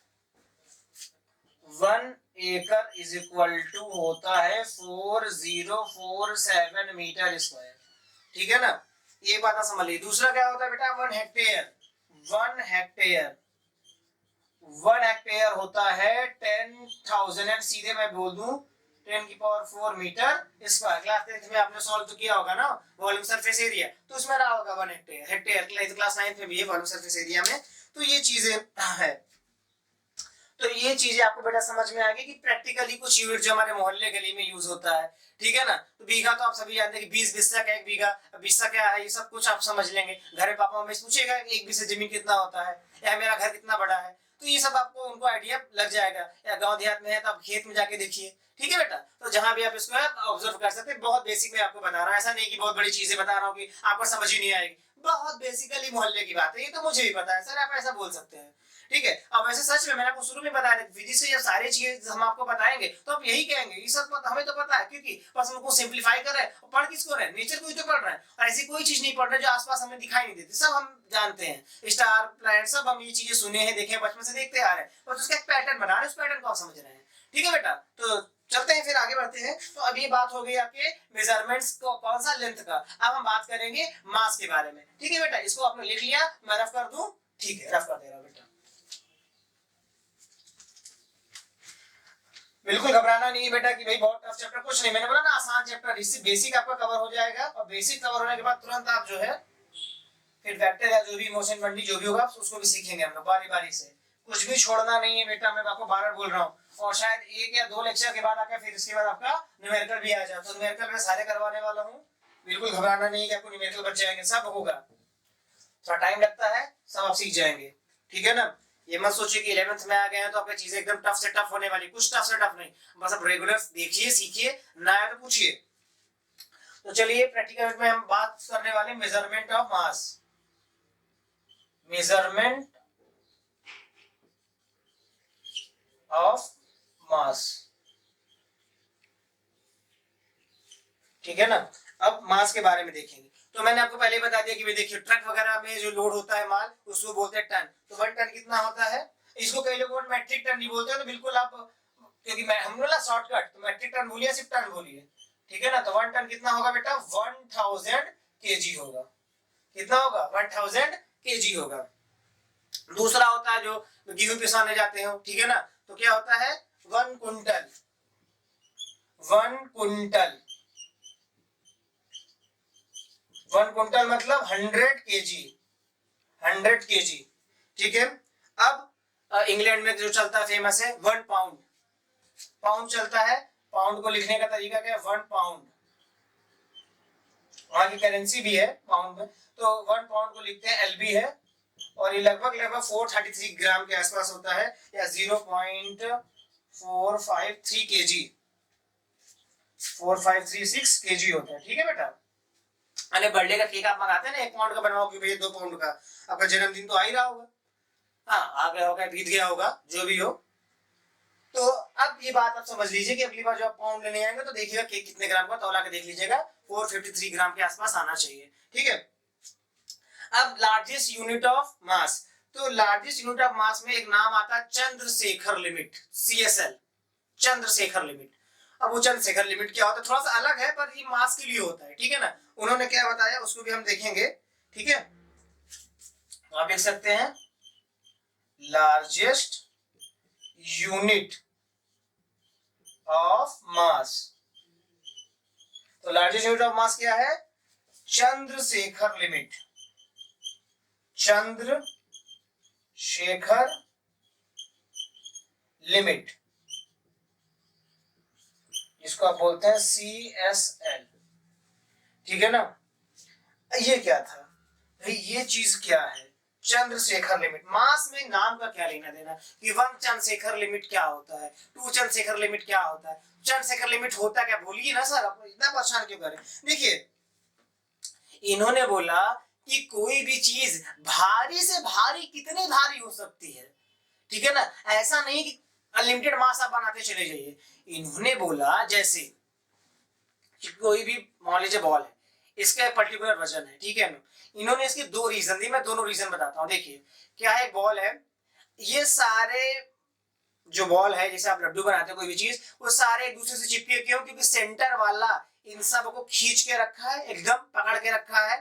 1 एकड़ इज इक्वल टू होता है 4047 मीटर स्क्वायर। ठीक है ना, ये बात आप समझ लीजिए। दूसरा क्या होता है बेटा, 1 हेक्टेयर। 1 हेक्टेयर 1 हेक्टेयर होता है 10,000, एंड सीधे मैं बोल दूं 10 की power 4 metre square. Class 10th में आपने सॉल्व तो किया होगा ना वॉल्यूम सरफेस एरिया, तो उसमें रहा होगा 1 हेक्टेयर। हेक्टेयर क्लास 9th में भी है वॉल्यूम सरफेस एरिया में। तो ये चीजें है, तो ये चीजें आपको बेटा समझ में आ गई कि प्रैक्टिकली कुछ यूनिट जो हमारे मोहल्ले गली में यूज होता है। ठीक है ना, तो बीघा तो आप सभी जानते हैं कि 20 बिस्सा का 1 बीघा, बिस्सा क्या है, ये सब कुछ आप समझ लेंगे। घर में पापा मम्मी से पूछेगा 1 बिस्सा जमीन कितना होता है, या मेरा घर कितना बड़ा है, तो ये सब आपको उनको आइडिया लग जाएगा। या गाँव देहात में है तो आप खेत में जाके देखिए। ठीक है बेटा, तो जहां भी आप इसको ऑब्जर्व कर सकते हैं। बहुत बेसिक में आपको बता रहा हूँ, ऐसा नहीं कि बहुत बड़ी चीजें बता रहा हूँ कि आपको समझ ही नहीं आएगी। बहुत बेसिकली मोहल्ले की बात है, ये तो मुझे भी पता है सर, आप ऐसा बोल सकते हैं। ठीक है, अब वैसे सच में मैंने आपको शुरू में बताया था, फिजिक्स से जब सारी चीजें हम आपको बताएंगे तो आप यही कहेंगे ये सब हमें तो पता है, क्योंकि बस हमको सिंपलीफाई कर रहे हैं। पढ़ किसको रहे, नेचर को ही तो पढ़ रहे हैं, और ऐसी कोई चीज नहीं पढ़ रहे जो आसपास हमें दिखाई नहीं देती, सब हम जानते हैं। स्टार प्लैनेट सब हम ये चीजें सुने हैं, देखे, बचपन से देखते आ रहे हैं, बस उसका एक पैटर्न बना रहे हैं, उस पैटर्न को आप समझ रहे हैं। ठीक है बेटा, तो चलते हैं फिर आगे बढ़ते हैं। तो अब ये बात हो गई आपके मेजरमेंट्स को, कौन सा लेंथ का। अब हम बात करेंगे मास के बारे में। ठीक है बेटा, इसको आपने लिख लिया, मैं रफ कर दूं। ठीक है, रफ कर दे रहा हूं बेटा, बिल्कुल घबराना नहीं है बेटा कि भाई बहुत टफ चैप्टर, कुछ नहीं, मैंने बोला ना आसान चैप्टर, इससे बेसिक आपका कवर हो जाएगा, और बेसिक कवर होने के बाद तुरंत आप जो है फिर वेक्टर या जो भी मोशन बंडी जो भी होगा उसको भी सीखेंगे हम लोग बारी बारी से। कुछ भी छोड़ना नहीं है बेटा, मैं आपको बार बार बोल रहा हूँ। और शायद 1 या 2 लेक्चर के बाद आकर फिर इसके बाद आपका न्यूमेरिकल भी आ जाए, तो न्यूमेरिकल मैं सारे करवाने वाला हूँ। बिल्कुल घबराना नहीं है कि आपको न्यूमेरिकल बच जाएंगे, सब होगा, थोड़ा टाइम लगता है, सब आप सीख जाएंगे। ठीक है ना, ये मत सोचिए कि 11th में आ गए हैं तो आपकी चीजें एकदम टफ से टफ होने वाली, कुछ टफ से टफ नहीं, बस आप रेगुलर देखिए, सीखिए, ना आए तो पूछिए। तो चलिए प्रैक्टिकल में हम बात करने वाले measurement of mass. Measurement of mass, ठीक है ना। अब मास के बारे में देखेंगे, तो मैंने आपको पहले बता दिया कि देखिए ट्रक वगैरह में जो लोड होता है माल, उसको बोलते हैं टन। तो 1 टन कितना होता है, इसको कई लोग मैट्रिक टन नहीं बोलते हैं, तो बिल्कुल आप, क्योंकि मैं हम लोग ना शॉर्टकट, तो मैट्रिक टन बोलिए, सिर्फ टन बोलिए। ठीक है ना, तो 1 टन कितना होगा बेटा, 1000 केजी होगा। कितना होगा, 1000 केजी होगा। दूसरा होता है जो गेहूं पिसाने जाते हो, ठीक है ना, तो क्या होता है 1 कुंटल। 1 कुंटल 1 कुंटल मतलब 100 केजी। 100 केजी, ठीक है। अब इंग्लैंड में जो चलता है फेमस है 1 पाउंड। पाउंड चलता है, पाउंड को लिखने का तरीका क्या है, 1 पाउंड, वहां की करेंसी भी है पाउंड में, तो 1 पाउंड को लिखते हैं एलबी है, और ये लगभग 433 ग्राम के आसपास होता है, या 0.453 केजी, 4536 केजी होता है। ठीक है बेटा, अरे बर्थडे का केक आप मंगाते हैं ना 1 पाउंड का बनवाओगे भैया, 2 पाउंड का, आपका जन्मदिन तो आ ही रहा होगा, हाँ आ गया होगा, बीत गया होगा, जो भी हो। तो अब ये बात आप समझ लीजिए कि अगली बार जब आप पाउंड लेने आएंगे तो देखिएगा केक कितने ग्राम का, तौला के देख लीजिएगा, 453 ग्राम के आसपास आना चाहिए। ठीक है, अब लार्जेस्ट यूनिट ऑफ मास, तो लार्जेस्ट यूनिट ऑफ मास में एक नाम आता है Chandrasekhar limit, CSL, Chandrashekhar limit. अब वो चंद्रशेखर लिमिट क्या होता है, थोड़ा सा अलग है, पर ये मास के लिए होता है। ठीक है ना, उन्होंने क्या बताया उसको भी हम देखेंगे। ठीक है, तो आप देख सकते हैं लार्जेस्ट यूनिट ऑफ मास, तो लार्जेस्ट यूनिट ऑफ मास क्या है, चंद्रशेखर लिमिट। चंद्रशेखर लिमिट, इसको आप बोलते हैं CSL, ठीक है ना। ये क्या था भाई, ये चीज क्या है, चंद्रशेखर लिमिट। मास में नाम का क्या लेना देना कि वन चंद्रशेखर लिमिट क्या होता है, टू चंद्रशेखर लिमिट क्या होता है, चंद्रशेखर लिमिट होता क्या, बोलिए ना सर, आप इतना परेशान क्यों करें। देखिए इन्होंने बोला कि कोई भी चीज भारी से भारी कितनी भारी हो सकती है, ठीक है ना, ऐसा नहीं कि अनलिमिटेड मास आप बनाते चले जाइए। इन्होंने बोला जैसे कि कोई भी मान लीजिए बॉल है, इसका एक पर्टिकुलर वजन है, ठीक है ना। इन्होंने इसकी दो रीजन दी, मैं दोनों रीजन बताता हूँ। देखिए क्या है, बॉल है, ये सारे जो बॉल है जैसे आप लड्डू बनाते हैं कोई भी चीज, वो सारे एक दूसरे से चिपके क्यों, क्योंकि सेंटर वाला इन सब को खींच के रखा है, एकदम पकड़ के रखा है,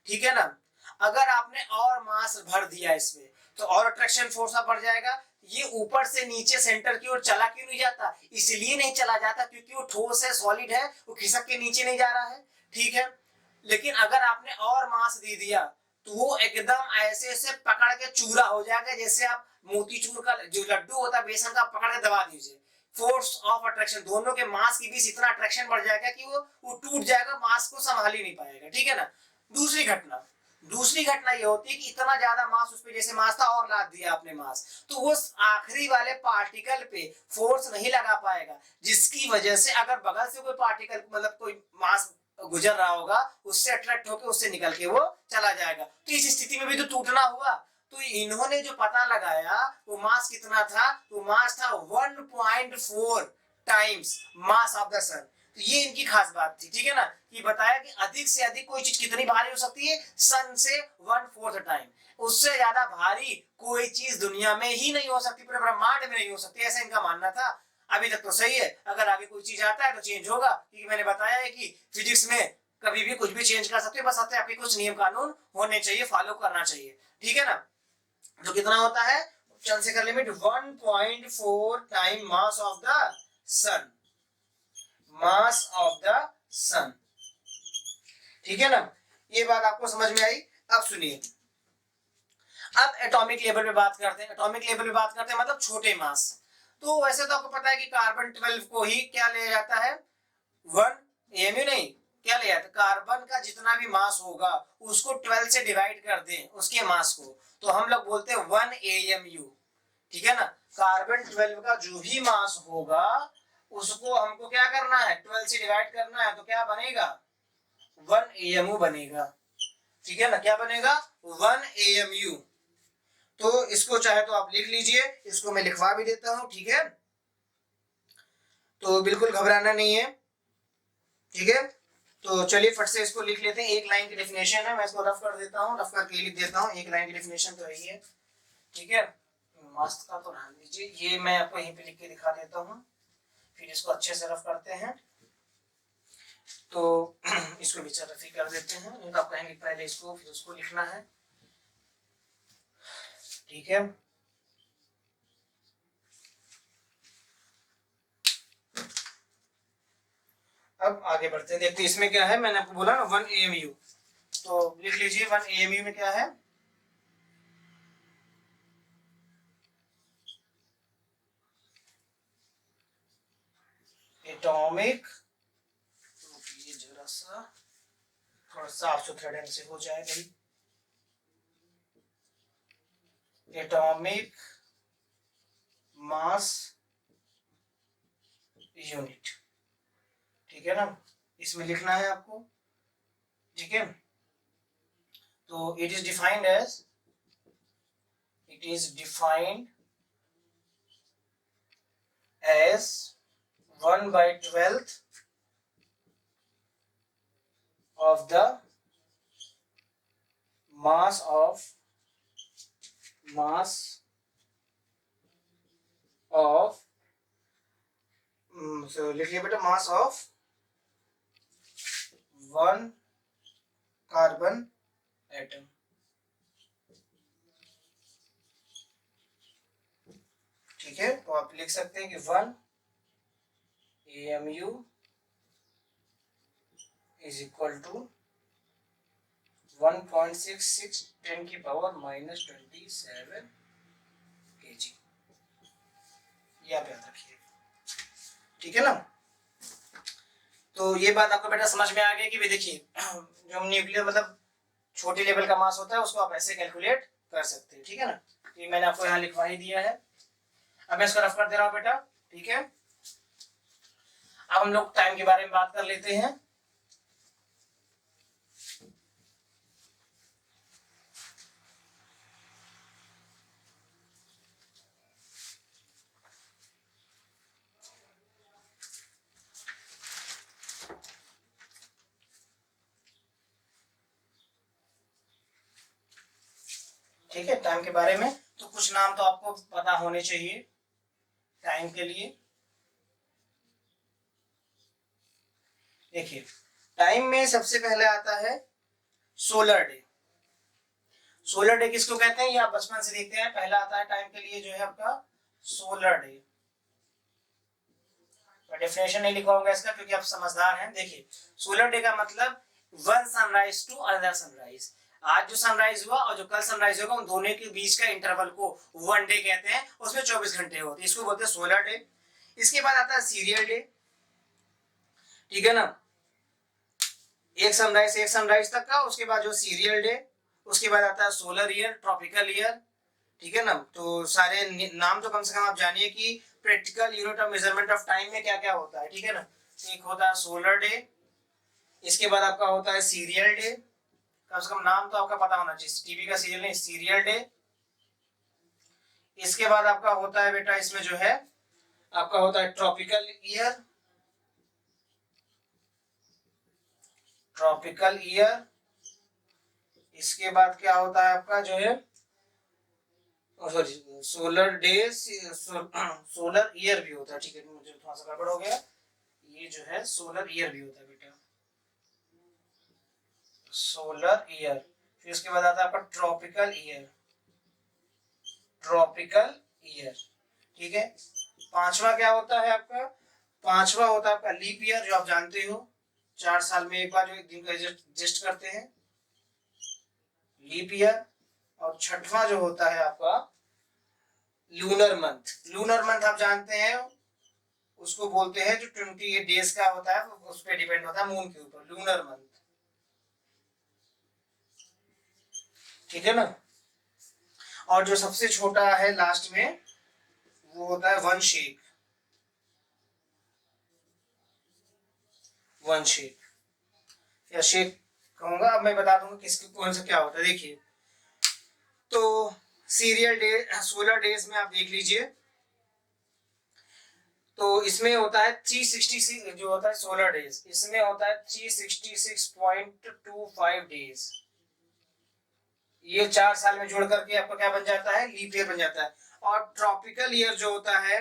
ठीक है ना। अगर आपने और मास भर दिया इसमें तो और अट्रैक्शन फोर्स बढ़ जाएगा। ये ऊपर से नीचे सेंटर की ओर चला क्यों नहीं जाता, इसलिए नहीं चला जाता क्योंकि वो ठोस है, सॉलिड है, वो खिसक के नीचे नहीं जा रहा है, ठीक है। लेकिन अगर आपने और मास दे दिया तो वो एकदम ऐसे से पकड़ के चूरा हो जाएगा, जैसे आप मोतीचूर का जो लड्डू होता है बेसन का, पकड़ के दबा दीजिए, फोर्स ऑफ अट्रैक्शन, दोनों के मास के बीच इतना अट्रैक्शन बढ़ जाएगा कि वो टूट जाएगा, मास को संभाल ही नहीं पाएगा, ठीक है ना। दूसरी घटना ये होती है कि इतना ज्यादा मास उस पे, जैसे मास था और लाद दिया आपने मास, तो वो आखिरी वाले पार्टिकल पे फोर्स नहीं लगा पाएगा, जिसकी वजह से अगर बगल से कोई पार्टिकल मतलब कोई मास गुजर रहा होगा, उससे अट्रैक्ट होकर उससे निकल के वो चला जाएगा, तो इस स्थिति में भी तो टूटना हुआ। तो इन्होंने जो पता लगाया वो मास कितना था, वो मास था 1.4 टाइम्स मास ऑफ द सन। तो ये इनकी खास बात थी, ठीक है ना, कि बताया कि अधिक से अधिक कोई चीज कितनी भारी हो सकती है, सन से 1/4 टाइम, उससे ज्यादा भारी कोई चीज दुनिया में ही नहीं हो सकती, पूरे ब्रह्मांड में नहीं हो सकती, ऐसा इनका मानना था। अभी तक तो सही है, अगर आगे कोई चीज आता है तो चेंज होगा, क्योंकि मैंने बताया है कि फिजिक्स में कभी भी कुछ भी चेंज कर सकते हो, बस आपके कुछ नियम कानून होने चाहिए, फॉलो करना चाहिए, ठीक है ना। तो कितना होता है, Chandrasekhar limit 1.4 time mass of the sun, mass of the sun, ठीक है ना। ये बात आपको समझ में आई। अब सुनिए, अब एटॉमिक लेवल पे बात करते हैं। एटॉमिक लेवल पे बात करते हैं मतलब छोटे मास। तो वैसे तो आपको पता है कि कार्बन 12 को ही क्या लिया जाता है, 1 AMU नहीं, क्या लिया जाता है, कार्बन का जितना भी मास होगा उसको 12 से डिवाइड कर दें उसके मास को, तो हम लोग बोलते हैं 1 AMU, ठीक है ना। कार्बन 12 का जो भी मास होगा उसको हमको क्या करना है, 12 से डिवाइड करना है, तो क्या बनेगा, 1 AMU बनेगा, ठीक है ना। क्या बनेगा, 1 AMU। तो इसको चाहे तो आप लिख लीजिए, इसको मैं लिखवा भी देता हूं, ठीक है, तो बिल्कुल घबराना नहीं है, ठीक है। तो चलिए फट से इसको लिख लेते हैं, एक लाइन की डेफिनेशन है, मैं इसको रफ कर देता हूँ, रफ करके लिख देता हूँ, एक लाइन की डेफिनेशन तो है, ठीक है। मास का तो ध्यान दीजिए, ये मैं आपको यहीं पे लिख के दिखा देता हूँ, फिर इसको अच्छे से रफ करते हैं। तो इसको भी रफी कर देते हैं, नहीं तो आप कहेंगे पहले इसको फिर उसको लिखना है, ठीक है। अब आगे बढ़ते हैं, देखते हैं इसमें क्या है, मैंने आपको बोला ना 1 AMU, तो लिख लीजिए 1 AMU में क्या है, एटॉमिक, ये जरा सा थोड़ा साफ सुथरा ढंग से हो जाए भाई, एटॉमिक मास यूनिट, ठीक है ना, इसमें लिखना है आपको, ठीक है। तो it is defined as 1/12 of the mass of so लिखिए बेटा, मास ऑफ 1 कार्बन एटम, ठीक है। तो आप लिख सकते हैं कि 1 AMU is equal to 1.66 10⁻⁻27 kg, ये आप याद रखिए, ठीक है ना। तो ये बात आपको बेटा समझ में आ गई कि भाई देखिए जो न्यूक्लियर मतलब छोटी लेवल का मास होता है उसको आप ऐसे कैलकुलेट कर सकते हैं, ठीक है ना। तो ये मैंने आपको यहाँ लिखवा ही दिया है, अब मैं इसको रफ कर दे रहा हूँ बेटा, ठीक है। अब हम लोग टाइम के बारे में बात कर लेते हैं। ठीक है, टाइम के बारे में तो कुछ नाम तो आपको पता होने चाहिए टाइम के लिए। देखिए टाइम में सबसे पहले आता है सोलर डे। सोलर डे किसको कहते हैं ये आप बचपन से देखते हैं, पहला आता है टाइम के लिए जो है आपका सोलर डे। डेफिनेशन नहीं लिखा होगा इसका क्योंकि आप समझदार हैं। देखिए सोलर डे का मतलब one sunrise to another sunrise, आज जो सनराइज हुआ और जो कल सनराइज होगा उन दोनों के बीच का इंटरवल को वन डे कहते हैं, उसमें 24 घंटे होते हैं, इसको बोलते हैं सोलर डे। इसके बाद आता है सीरियल डे, ठीक है ना, एक सनराइज तक का, उसके बाद जो सीरियल डे, उसके बाद आता है सोलर ईयर, ट्रॉपिकल ईयर, ठीक है ना। तो सारे नाम तो कम से कम आप जानिए कि practical unit of measurement of time में क्या क्या होता है, ठीक है ना। एक होता है सोलर डे, इसके बाद आपका होता है सीरियल डे, कम से कम नाम तो आपका पता होना चाहिए, टीवी का सीरियल नहीं, सीरियल डे। इसके बाद आपका होता है बेटा इसमें जो है आपका होता है ट्रॉपिकल ईयर, ट्रॉपिकल ईयर। इसके बाद क्या होता है आपका जो है sorry solar day, solar year भी होता है, ठीक है, मुझे थोड़ा सा गड़बड़ हो गया, ये जो है सोलर ईयर भी होता है बेटा, सोलर ईयर। फिर इसके बाद आता है आपका ट्रॉपिकल ईयर, ट्रॉपिकल ईयर, ठीक है। पांचवा क्या होता है आपका, पांचवा होता है आपका लीप ईयर, जो आप जानते हो 4 साल में एक बार जो एक दिन का एडजस्ट करते हैं, लीप ईयर। और छठवां जो होता है आपका लूनर मंथ, लूनर मंथ आप जानते हैं उसको बोलते हैं जो 28 डेज का होता है, उस पर डिपेंड होता है मून के ऊपर, लूनर मंथ, ठीक है ना। और जो सबसे छोटा है लास्ट में वो होता है वन शेक, वन शेक या शेक कहूंगा, अब मैं बता दूंगा किसके कौन सा क्या होता है। देखिए तो सीरियल डे सोलर डेज में आप देख लीजिए, तो इसमें होता है 366 जो होता है सोलर डेज, इसमें होता है 366.25 डेज, ये 4 साल में जोड़ करके आपका क्या बन जाता है, लीप ईयर बन जाता है। और ट्रॉपिकल ईयर जो होता है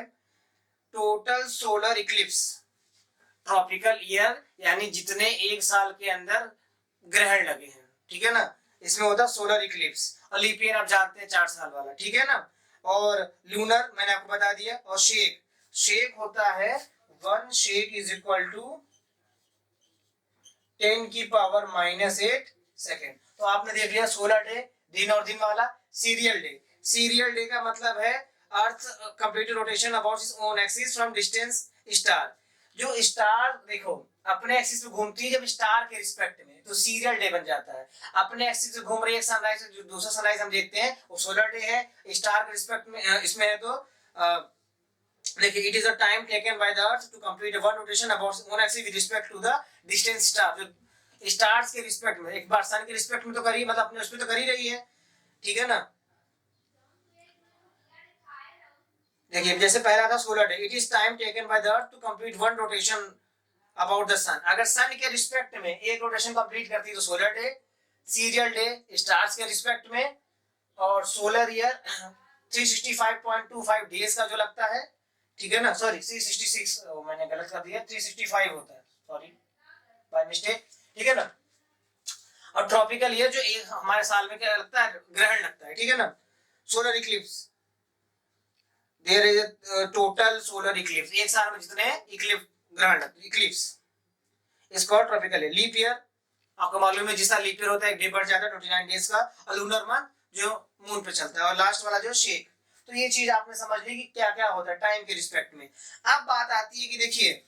total solar Eclipse, tropical year यानी जितने एक साल के अंदर ग्रहण लगे हैं, ठीक है ना, इसमें होता है सोलर इक्लिप्स। और लीप ईयर आप जानते हैं 4 साल वाला, ठीक है ना। और लूनर मैंने आपको बता दिया। और शेक, शेक होता है one shake is equal to 10⁻⁻8 second. तो आपने देख लिया सोलर डे दिन और दिन वाला, सीरियल डे, सीरियल डे का मतलब है earth complete rotation about its own axis from distance star. जो स्टार देखो अपने एक्सिस पे घूमती है जब स्टार के रिस्पेक्ट में, तो सीरियल डे बन जाता है। अपने एक्सिस पे घूम रही है सनराइज, जो दूसरा सनराइज हम देखते हैं वो सोलर डे है, स्टार के रिस्पेक्ट में इसमें है तो देखिए it is a time taken by the earth to complete one rotation about own axis with respect to the distance star. जो स्टार्स के रिस्पेक्ट में, एक बार सन के रिस्पेक्ट में तो करी, मतलब अपने उस पे तो कर ही रही है, ठीक है ना। देखिए जैसे पहला था solar day, it is time taken by the earth to complete one rotation about the sun. अगर सन के रिस्पेक्ट में एक रोटेशन कंप्लीट करती है तो solar day, serial day stars के रिस्पेक्ट में, और सोलर ईयर 365.25 डेज का जो लगता है, ठीक है ना। सॉरी 366 मैंने गलत कर दिया, 365 होता है, सॉरी बाय मिस्टेक, ठीक है ना। और ट्रॉपिकल ईयर जो एक हमारे साल में क्या लगता है, ग्रहण लगता है, ठीक है ना। Solar eclipse, there is total solar eclipse, एक साल में जितने इक्लिप्स ग्रहण लगते इक्लिप्स, इसको ट्रॉपिकल है। लीप ईयर आपको मालूम है जिस साल लीप ईयर होता है एक डे बढ़ जाता है 29 डेज का, और लूनर मंथ जो मून पे चलता है, और लास्ट वाला जो शेक। तो ये चीज आपने समझ ली कि क्या क्या होता है टाइम के रिस्पेक्ट में। अब बात आती है कि देखिए,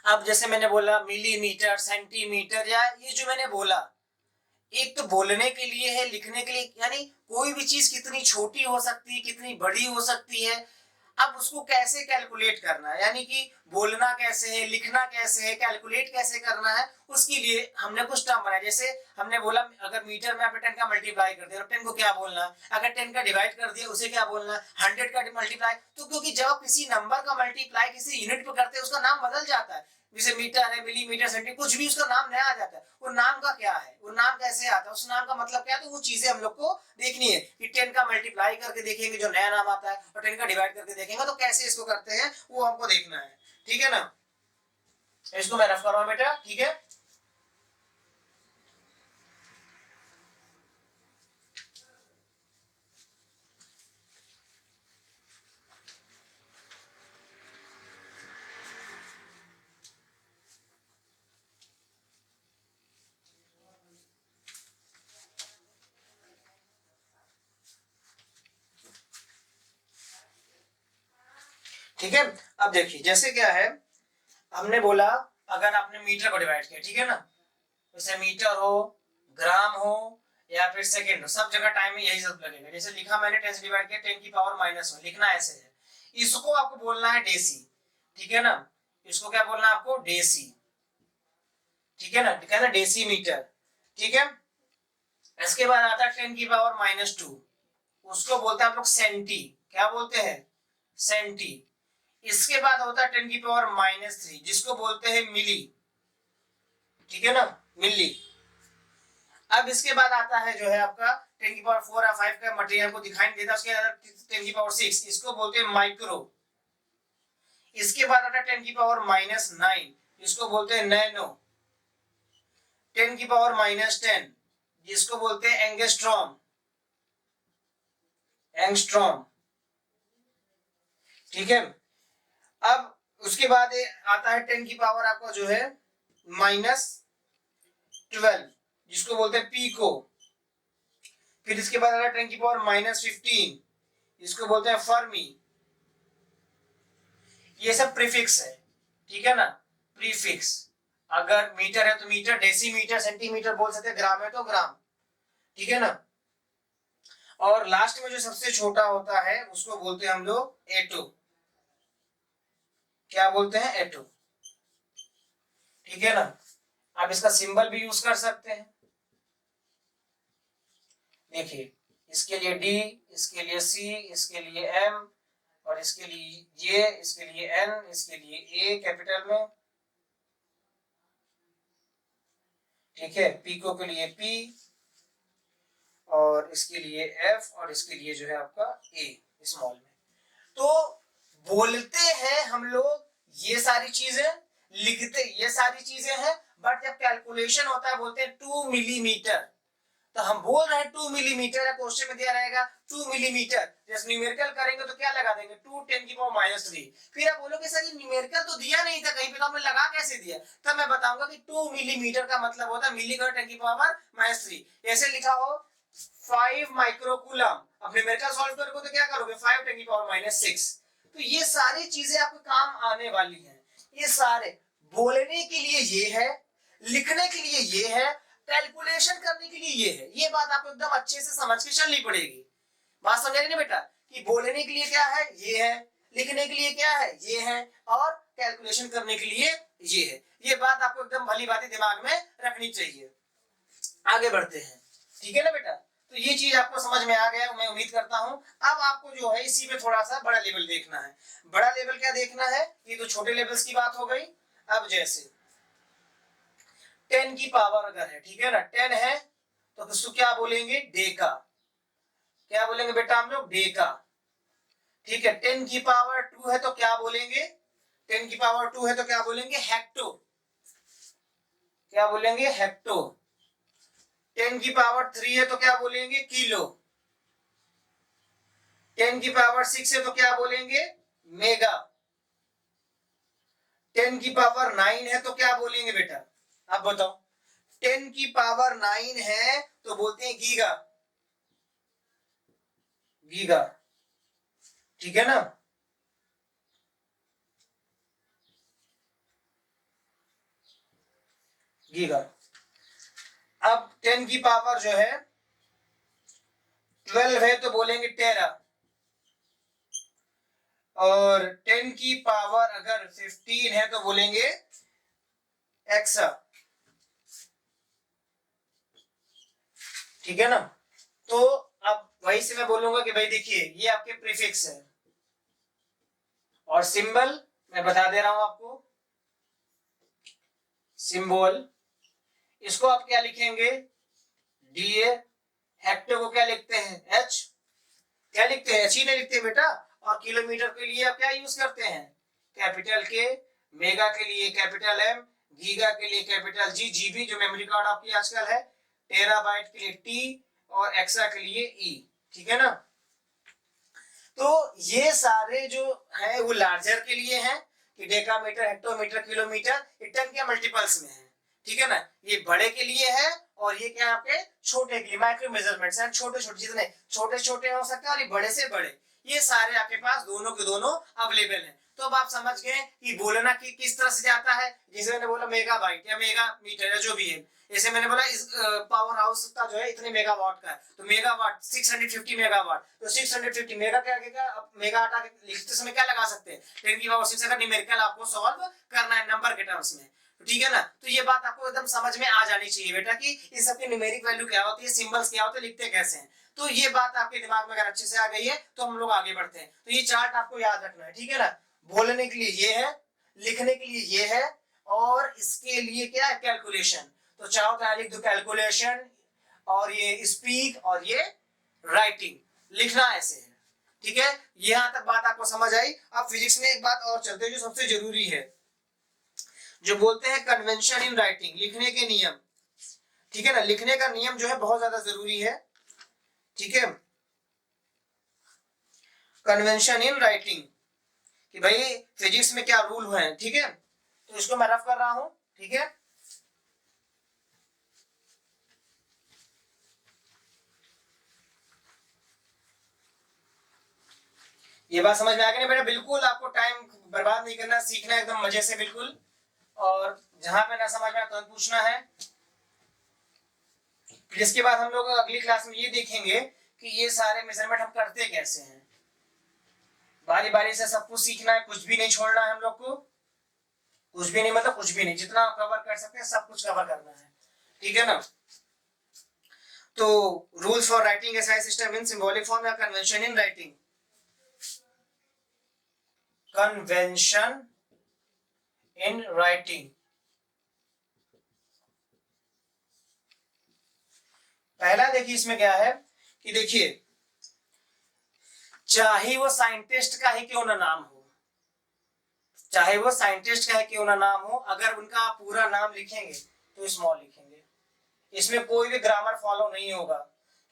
अब जैसे मैंने बोला मिलीमीटर, सेंटीमीटर, या ये जो मैंने बोला, एक तो बोलने के लिए है, लिखने के लिए, यानी कोई भी चीज कितनी छोटी हो सकती है, कितनी बड़ी हो सकती है। अब उसको कैसे कैलकुलेट करना है, यानी कि बोलना कैसे है, लिखना कैसे है, कैलकुलेट कैसे करना है, उसके लिए हमने कुछ टर्म बनाए। जैसे हमने बोला अगर मीटर में आपने 10 का मल्टीप्लाई कर दिया तो 10 को क्या बोलना, अगर 10 का डिवाइड कर दिया उसे क्या बोलना, 100 का मल्टीप्लाई। तो क्योंकि जब आप किसी नंबर का मल्टीप्लाई किसी यूनिट पे करते हैं उसका नाम बदल जाता है, जैसे मीटर है, मिलीमीटर, सेंटीमीटर, कुछ भी उसका नाम नया आ जाता है। वो नाम का क्या है, वो नाम कैसे आता है, उस नाम का मतलब क्या है, तो वो चीजें हम लोग को देखनी है कि 10 का मल्टीप्लाई करके देखेंगे जो नया नाम आता है, और 10 का डिवाइड करके देखेंगे तो कैसे इसको करते हैं वो हमको देखना है। ठीक है ना, इसको मैं रफ कर रहा हूं बेटा, ठीक है। ठीक है, अब देखिए जैसे क्या है, हमने बोला अगर आपने मीटर को डिवाइड किया, ठीक है ना, जैसे मीटर हो, ग्राम हो, या फिर सेकंड हो, सब जगह टाइम में यही सब लगेगा। जैसे लिखा मैंने 10 से डिवाइड किया 10 की पावर -1, लिखना ऐसे है। इसको आपको बोलना है डेसी, ठीक है ना, इसको क्या बोलना है आपको, डेसी, ठीक है ना, कहना डेसी मीटर, ठीक है। इसके बाद आता है 10 की पावर -2, उसको बोलते हैं आप लोग सेंटी, क्या बोलते हैं, सेंटी। इसके बाद होता है 10 की पावर -3, जिसको बोलते हैं मिली, ठीक है ना, मिली। अब इसके बाद आता है जो है आपका 10 की पावर 4 या 5 का मटेरियल को दिखाई नहीं देता, उसके बाद 10 की पावर 6, इसको बोलते हैं माइक्रो। इसके बाद आता है 10 की पावर -9, इसको बोलते हैं नैनो। 10 की पावर -10, जिसको बोलते हैं एंगस्ट्रॉम, एंगस्ट्रॉम, ठीक है। अब उसके बाद आता है 10 की पावर आपका जो है -12, जिसको बोलते हैं पीको। फिर इसके बाद आता है 10 की पावर -15, इसको बोलते हैं फर्मी। ये सब प्रीफिक्स है, ठीक है ना, प्रीफिक्स। अगर मीटर है तो मीटर, डेसीमीटर, सेंटीमीटर बोल सकते हैं, ग्राम है तो ग्राम, ठीक है ना। और लास्ट में जो सबसे छोटा होता है उसको बोलते हैं हम लोग एटो, क्या बोलते हैं, एटो, ठीक है ना। आप इसका सिंबल भी यूज कर सकते हैं, देखिए इसके लिए डी, इसके लिए सी, इसके लिए एम, और इसके लिए ये, इसके लिए एन, इसके लिए ए कैपिटल में, ठीक है, पीको के लिए पी, और इसके लिए एफ, और इसके लिए जो है आपका ए स्मॉल में। तो बोलते हैं हम लोग ये सारी चीजें, लिखते ये सारी चीजें हैं, बट जब कैलकुलेशन होता है बोलते हैं 2 मिलीमीटर। तो हम बोल रहे हैं 2 मिलीमीटर, क्वेश्चन में दिया रहेगा 2 मिलीमीटर, जैसे न्यूमेरिकल करेंगे तो क्या लगा देंगे, 2 10 की पावर -3। फिर आप बोलोगे सर ये न्यूमेरिकल तो दिया नहीं था कहीं पे, तो हमने लगा कैसे दिया, तब मैं बताऊंगा कि 2 मिलीमीटर का मतलब होता है मिली का 10 की पावर -3। ऐसे लिखा हो 5 माइक्रोकूलम, अब न्यूमेरिकल सॉल्व करोगे तो क्या करोगे, 5 10 की पावर -6। तो ये सारी चीजें आपको काम आने वाली हैं, ये सारे बोलने के लिए ये है, लिखने के लिए ये है, कैलकुलेशन करने के लिए ये है। ये बात आपको एकदम अच्छे से समझ के चलनी पड़ेगी। बात समझ रहे ना बेटा, कि बोलने के लिए क्या है, ये है, लिखने के लिए क्या है, ये है, और कैलकुलेशन करने के लिए ये है। ये बात आपको एकदम भली बातें दिमाग में रखनी चाहिए। आगे बढ़ते हैं, ठीक है ना बेटा। तो ये चीज आपको समझ में आ गया मैं उम्मीद करता हूं। अब आपको जो है इसी में थोड़ा सा बड़ा लेवल देखना है। बड़ा लेवल क्या देखना है, ये तो छोटे लेवल्स की बात हो गई। अब जैसे 10 की पावर अगर है, ठीक है ना, 10 है तो उसको क्या बोलेंगे, डेका, क्या बोलेंगे बेटा हम लोग, डेका, ठीक है। 10 की पावर 2 है तो क्या बोलेंगे, 10 की पावर 2 है तो क्या बोलेंगे, हेक्टो, क्या बोलेंगे, हेक्टो। 10 की पावर 3 है तो क्या बोलेंगे, किलो। 10 की पावर 6 है तो क्या बोलेंगे, मेगा। 10 की पावर 9 है तो क्या बोलेंगे बेटा, अब बताओ। 10 की पावर 9 है तो बोलते हैं गीगा, गीगा, ठीक है ना। गीगा। अब 10 की पावर जो है 12 है तो बोलेंगे टेरा, और 10 की पावर अगर 15 है तो बोलेंगे एक्सा, ठीक है ना। तो अब वही से मैं बोलूंगा कि भाई देखिए ये आपके प्रीफिक्स है, और सिंबल मैं बता दे रहा हूं आपको, सिंबल इसको आप क्या लिखेंगे, डीए, हेक्टर को क्या लिखते हैं, एच, क्या लिखते हैं, एच ही नहीं लिखते बेटा। और किलोमीटर के लिए आप क्या यूज करते हैं, कैपिटल के, मेगा के लिए कैपिटल एम, गीगा के लिए कैपिटल जी, जीबी जो मेमोरी कार्ड आपकी आजकल है, टेराबाइट के लिए टी, और एक्सा के लिए ई, ठीक है ना। तो ये सारे जो है वो लार्जर के लिए हैं कि डेकामीटर, हेक्टोमीटर, किलोमीटर, ये टन के मल्टीपल्स में है, ठीक है ना। ये बड़े के लिए है, और ये क्या आपके छोटे के लिए माइक्रो मेजरमेंट्स हैं, छोटे छोटे, जितने छोटे छोटे हो सकते हैं और ये बड़े से बड़े, ये सारे आपके पास दोनों के दोनों अवेलेबल हैं। तो अब आप समझ गए कि बोलना कि किस तरह से जाता है, जैसे मैंने बोला मेगाबाइट या मेगा मीटर या जो भी है, जैसे मैंने बोला इस पावर हाउस का जो है इतने मेगावाट का है, तो मेगावाट 650 मेगावाट, तो 650 मेगा के आगे का मेगा हटा के लिखते समय क्या लगा सकते हैं, 10 की पावर 6 अगर न्यूमेरिकल आपको सॉल्व करना है नंबर के टर्म्स में, ठीक है ना। तो ये बात आपको एकदम समझ में आ जानी चाहिए बेटा कि इन सब की न्यूमेरिक वैल्यू क्या होती है, सिंबल्स क्या होते हैं, लिखते कैसे हैं। तो ये बात आपके दिमाग में अगर अच्छे से आ गई है तो हम लोग आगे बढ़ते हैं। तो ये चार्ट आपको याद रखना है, ठीक है ना। बोलने के लिए ये है, लिखने के लिए ये है, और इसके लिए क्या है, कैलकुलेशन। तो चाहो तो लिख दो कैलकुलेशन, और ये स्पीक, और ये राइटिंग, लिखना ऐसे है, ठीक है। यहां तक बात आपको समझ आई। अब फिजिक्स में एक बात और चलते हैं जो सबसे जरूरी है, जो बोलते हैं कन्वेंशन इन राइटिंग, लिखने के नियम, ठीक है ना। लिखने का नियम जो है बहुत ज्यादा जरूरी है, ठीक है। कन्वेंशन इन राइटिंग कि भाई फिजिक्स में क्या रूल हुए हैं, ठीक है। तो इसको मैं रफ कर रहा हूं, ठीक है। ये बात समझ में आ गई ना बेटा, बिल्कुल आपको टाइम बर्बाद नहीं करना, सीखना एकदम मजे से बिल्कुल, और जहां पे ना समझ में आए तुरंत पूछना है। फिर इसके बाद हम लोग अगली क्लास में ये देखेंगे कि ये सारे मेजरमेंट हम करते कैसे हैं। बारी बारी से सब कुछ सीखना है, कुछ भी नहीं छोड़ना है हम लोग को, कुछ भी नहीं मतलब कुछ भी नहीं, जितना कवर कर सकते हैं सब कुछ कवर करना है, ठीक है ना। तो rules for writing SI system in symbolic form या convention in writing, convention in writing. पहला देखिए इसमें क्या है कि देखिए, चाहे वो साइंटिस्ट का ही क्यों ना नाम हो, चाहे वो साइंटिस्ट का ही क्यों ना नाम हो, अगर उनका पूरा नाम लिखेंगे तो स्मॉल लिखेंगे, इसमें कोई भी ग्रामर फॉलो नहीं होगा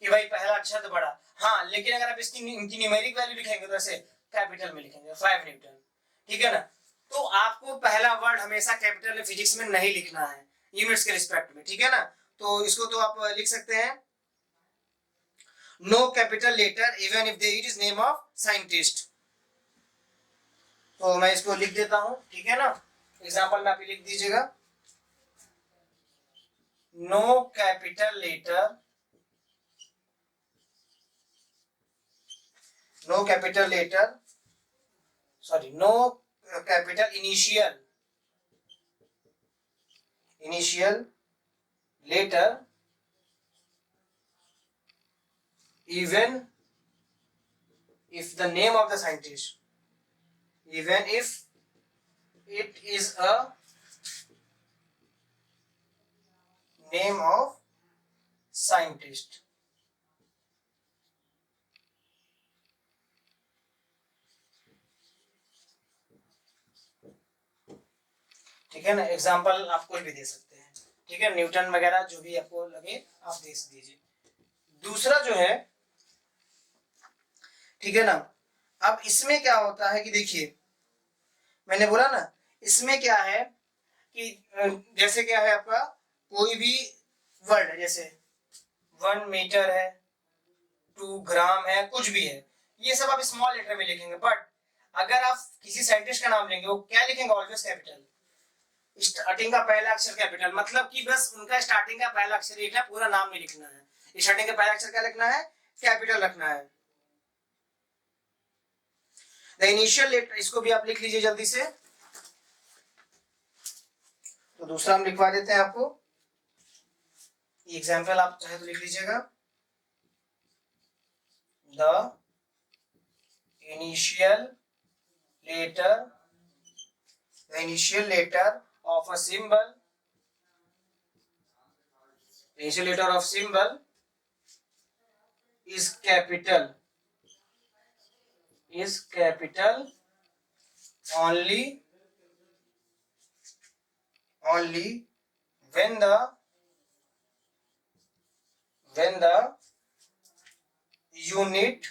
कि भाई पहला अक्षर बड़ा। हाँ, लेकिन अगर आप इसकी इनकी न्यूमेरिक वैल्यू लिखेंगे तो ऐसे कैपिटल में लिखेंगे 5 न्यूटन, ठीक है ना। तो आपको पहला वर्ड हमेशा कैपिटल में फिजिक्स में नहीं लिखना है यूनिट्स के रिस्पेक्ट में, ठीक है ना। तो इसको तो आप लिख सकते हैं no capital letter even if it is name of scientist. तो मैं इसको लिख देता हूं, ठीक है ना। एग्जांपल में आप लिख दीजिएगा, no capital letter, no capital letter, sorry no capital initial, initial letter even if the name of the scientist, even if it is a name of scientist, ठीक है ना। एग्जाम्पल आप कोई भी दे सकते हैं, ठीक है, न्यूटन वगैरह जो भी आपको लगे आप दे दीजिए। दूसरा जो है, ठीक है ना, अब इसमें क्या होता है कि देखिए मैंने बोला ना, इसमें क्या है कि जैसे क्या है आपका कोई भी वर्ड है, जैसे 1 मीटर है, 2 ग्राम है, कुछ भी है, ये सब आप स्मॉल लेटर में लिखेंगे। बट अगर आप किसी साइंटिस्ट का नाम लेंगे, वो क्या लिखेंगे? Always capital. स्टार्टिंग का पहला अक्षर कैपिटल, मतलब कि बस उनका स्टार्टिंग का पहला अक्षर लिखना है, पूरा नाम नहीं लिखना है। स्टार्टिंग का पहला अक्षर क्या लिखना है? कैपिटल रखना है। द इनिशियल लेटर, इसको भी आप लिख लीजिए जल्दी से। तो दूसरा हम लिखवा देते हैं आपको, एग्जाम्पल आप चाहे तो लिख लीजिएगा। The initial letter, the initial letter of a symbol, initial letter of symbol is capital only when the unit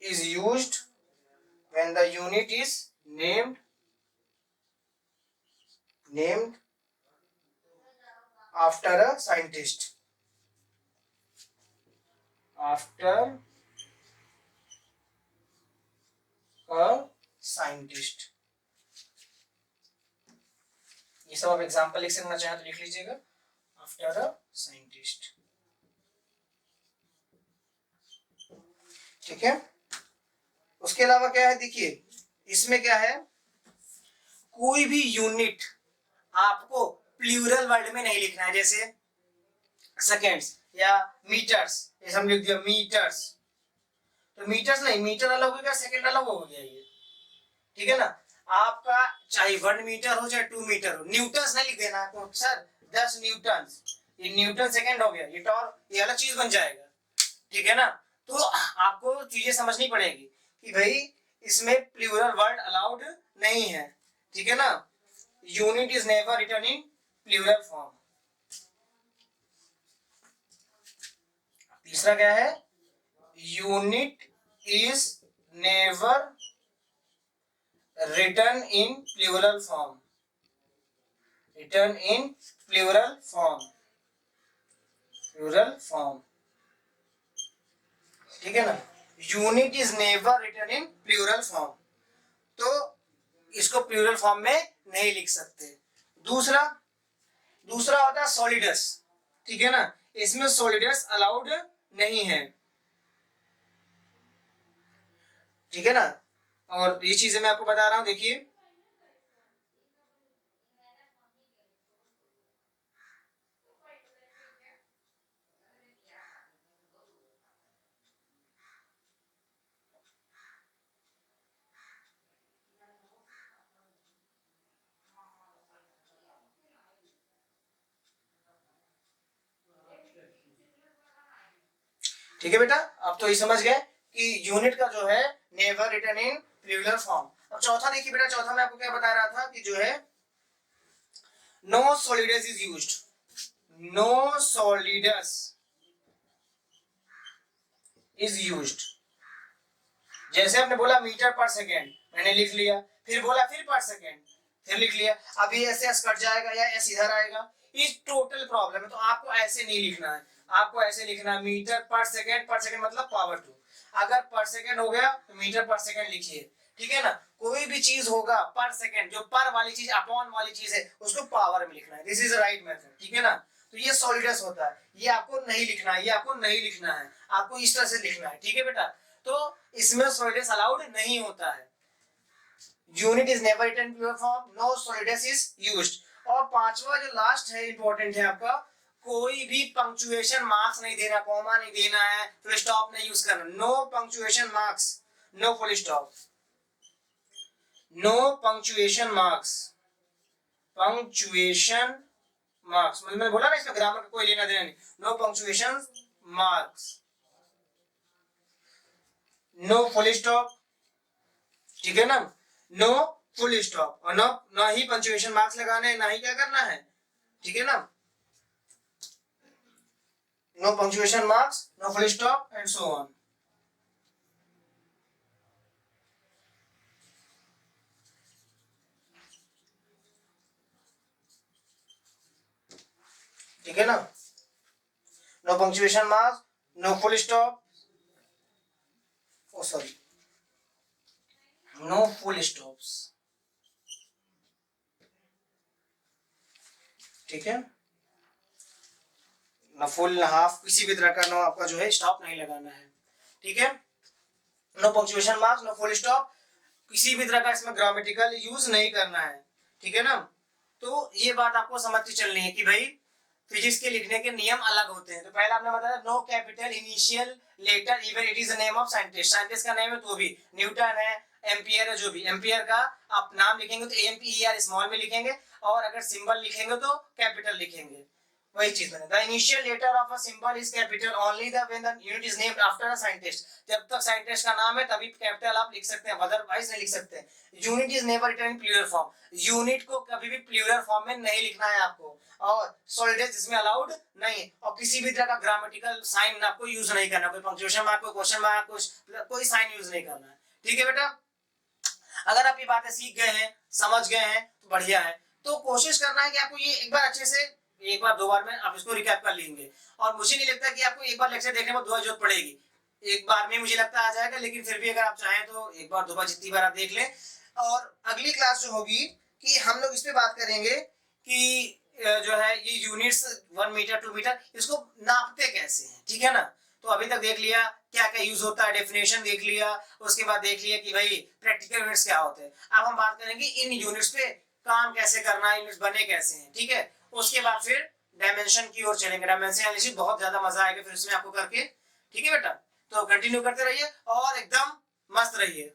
is used, when the unit is named after a scientist, ये सब आप एग्जाम्पल लिख सकना चाहें तो लिख लीजिएगा, आफ्टर अ साइंटिस्ट। ठीक है। उसके अलावा क्या है, देखिए इसमें क्या है, कोई भी यूनिट आपको प्लूरल वर्ड में नहीं लिखना है। जैसे सेकेंड्स या मीटर्स, जैसे हम लिख दिया मीटर्स, तो मीटर्स नहीं, मीटर अलग हो गया, सेकेंड अलग हो गया ये। ठीक है ना। आपका चाहे 1 मीटर हो चाहे 2 मीटर हो, न्यूटन्स नहीं लिख देना आपको, सर 10 न्यूटन, ये न्यूटन सेकेंड हो गया, ये टॉर, ये अलग चीज बन जाएगा। ठीक है ना। तो आपको चीजें समझनी पड़ेगी कि भाई इसमें प्लूरल वर्ड अलाउड नहीं है। ठीक है ना। Unit is never written in plural form. तीसरा क्या है, unit is never written in plural form, ठीक है ना। Unit is never written in plural form, तो इसको प्लूरल फॉर्म में नहीं लिख सकते। दूसरा होता है सॉलिडस। ठीक है ना, इसमें सॉलिडस अलाउड नहीं है। ठीक है ना। और ये चीजें मैं आपको बता रहा हूं, देखिए ठीक है बेटा, अब तो ये समझ गए कि यूनिट का जो है never written in plural form. अब चौथा देखिए बेटा, चौथा मैं आपको क्या बता रहा था कि जो है no solidus is used, no solidus is used. जैसे आपने बोला मीटर पर सेकेंड, मैंने लिख लिया, फिर बोला फिर पर सेकेंड, फिर लिख लिया। अब ये ऐसे कट जाएगा या ऐसे इधर आएगा, इस टोटल प्रॉब्लम है। तो आपको ऐसे नहीं लिखना है, आपको ऐसे लिखना है मीटर पर सेकेंड मतलब पावर 2। अगर पर सेकेंड हो गया तो मीटर पर सेकेंड लिखिए। ठीक है ना। कोई भी चीज होगा पर सेकेंड, जो पर वाली चीज अपॉन वाली चीज है उसको पावर में लिखना है। This is right method. ठीक है ना। तो ये सॉलिडस होता है, ये आपको नहीं लिखना है, ये आपको नहीं लिखना है, आपको इस तरह से लिखना है। ठीक है बेटा। तो इसमें सॉलिडस अलाउड नहीं होता है। Unit is never written in pure form, no solidus is used. और पांचवा जो लास्ट है इंपॉर्टेंट है आपका, कोई भी पंक्चुएशन मार्क्स नहीं देना, कॉमा नहीं देना है, फुल स्टॉप नहीं यूज करना। No punctuation marks, no full stop, no punctuation marks, punctuation marks मतलब मैंने बोला ना इसमें ग्रामर का कोई लेना देना नहीं। No punctuation marks, no full stop. ठीक है ना। नो फुल स्टॉप और ना ही पंक्चुएशन मार्क्स लगाने, ना ही क्या करना है। ठीक है ना। No punctuation marks, no full stop and so on. ठीक है ना, no punctuation marks, no full stop, oh sorry, no full stops, ठीक है, ना फुल ना हाफ, किसी भी तरह का नो आपका जो है स्टॉप नहीं लगाना है, ठीक है, no punctuation marks, no full stop, किसी भी तरह का इसमें ग्रामेटिकल यूज नहीं करना है, ठीक है ना। तो ये बात आपको समझती चलनी है कि भाई फिजिक्स के लिखने के नियम अलग होते हैं। तो पहले आपने बताया no capital initial letter even it is the name of scientist, scientist का नेम है तो भी, न्यूटन है, एम्पियर है, जो भी एम्पियर का आप नाम लिखेंगे तो AMPER स्मॉल में लिखेंगे, और अगर सिंबल लिखेंगे तो कैपिटल लिखेंगे, वही चीज बने। The initial letter of a symbol is capital only the when the unit is named after a scientist, जब तक साइंटिस्ट का नाम है तभी कैपिटल आप लिख सकते हैं, अदरवाइज नहीं लिख सकते। Unit is never written in plural form, unit को कभी भी प्लूरल फॉर्म में नहीं लिखना है आपको, और सॉलिडेज इसमें अलाउड नहीं, और किसी भी तरह का ग्रामेटिकल साइन आपको यूज नहीं करना, कोई पंक्चुएशन मार्क, कोई क्वेश्चन मार्क, कोई साइन यूज नहीं करना है, ठीक है बेटा। अगर आप ये बातें सीख गए हैं, समझ गए हैं तो बढ़िया है। तो कोशिश करना है कि आपको ये एक बार अच्छे से, एक बार दो बार में आप इसको रिकैप कर लेंगे, और मुझे नहीं लगता कि आपको एक बार लेक्चर देखने में दो बार जरूरत पड़ेगी, एक बार में मुझे लगता आ जाएगा, लेकिन फिर भी अगर आप चाहें तो एक बार दो बार जितनी बार आप देख लें। और अगली क्लास जो होगी कि हम लोग इस पे बात करेंगे कि जो है ये यूनिट्स 1 मीटर 2 मीटर इसको नापते कैसे हैं, ठीक है ना। तो अभी तक देख लिया क्या क्या यूज होता है, डेफिनेशन देख लिया, उसके बाद देख लिया कि भाई प्रैक्टिकल यूनिट्स क्या होते हैं। अब हम बात करेंगे इन यूनिट्स पे काम कैसे करना है, यूनिट्स बने कैसे हैं, ठीक है। उसके बाद फिर डायमेंशन की ओर चलेंगे, डायमेंशन एनालिसिस बहुत ज्यादा मजा आएगा फिर उसमें आपको करके, ठीक है बेटा। तो कंटिन्यू करते रहिए और एकदम मस्त रहिए।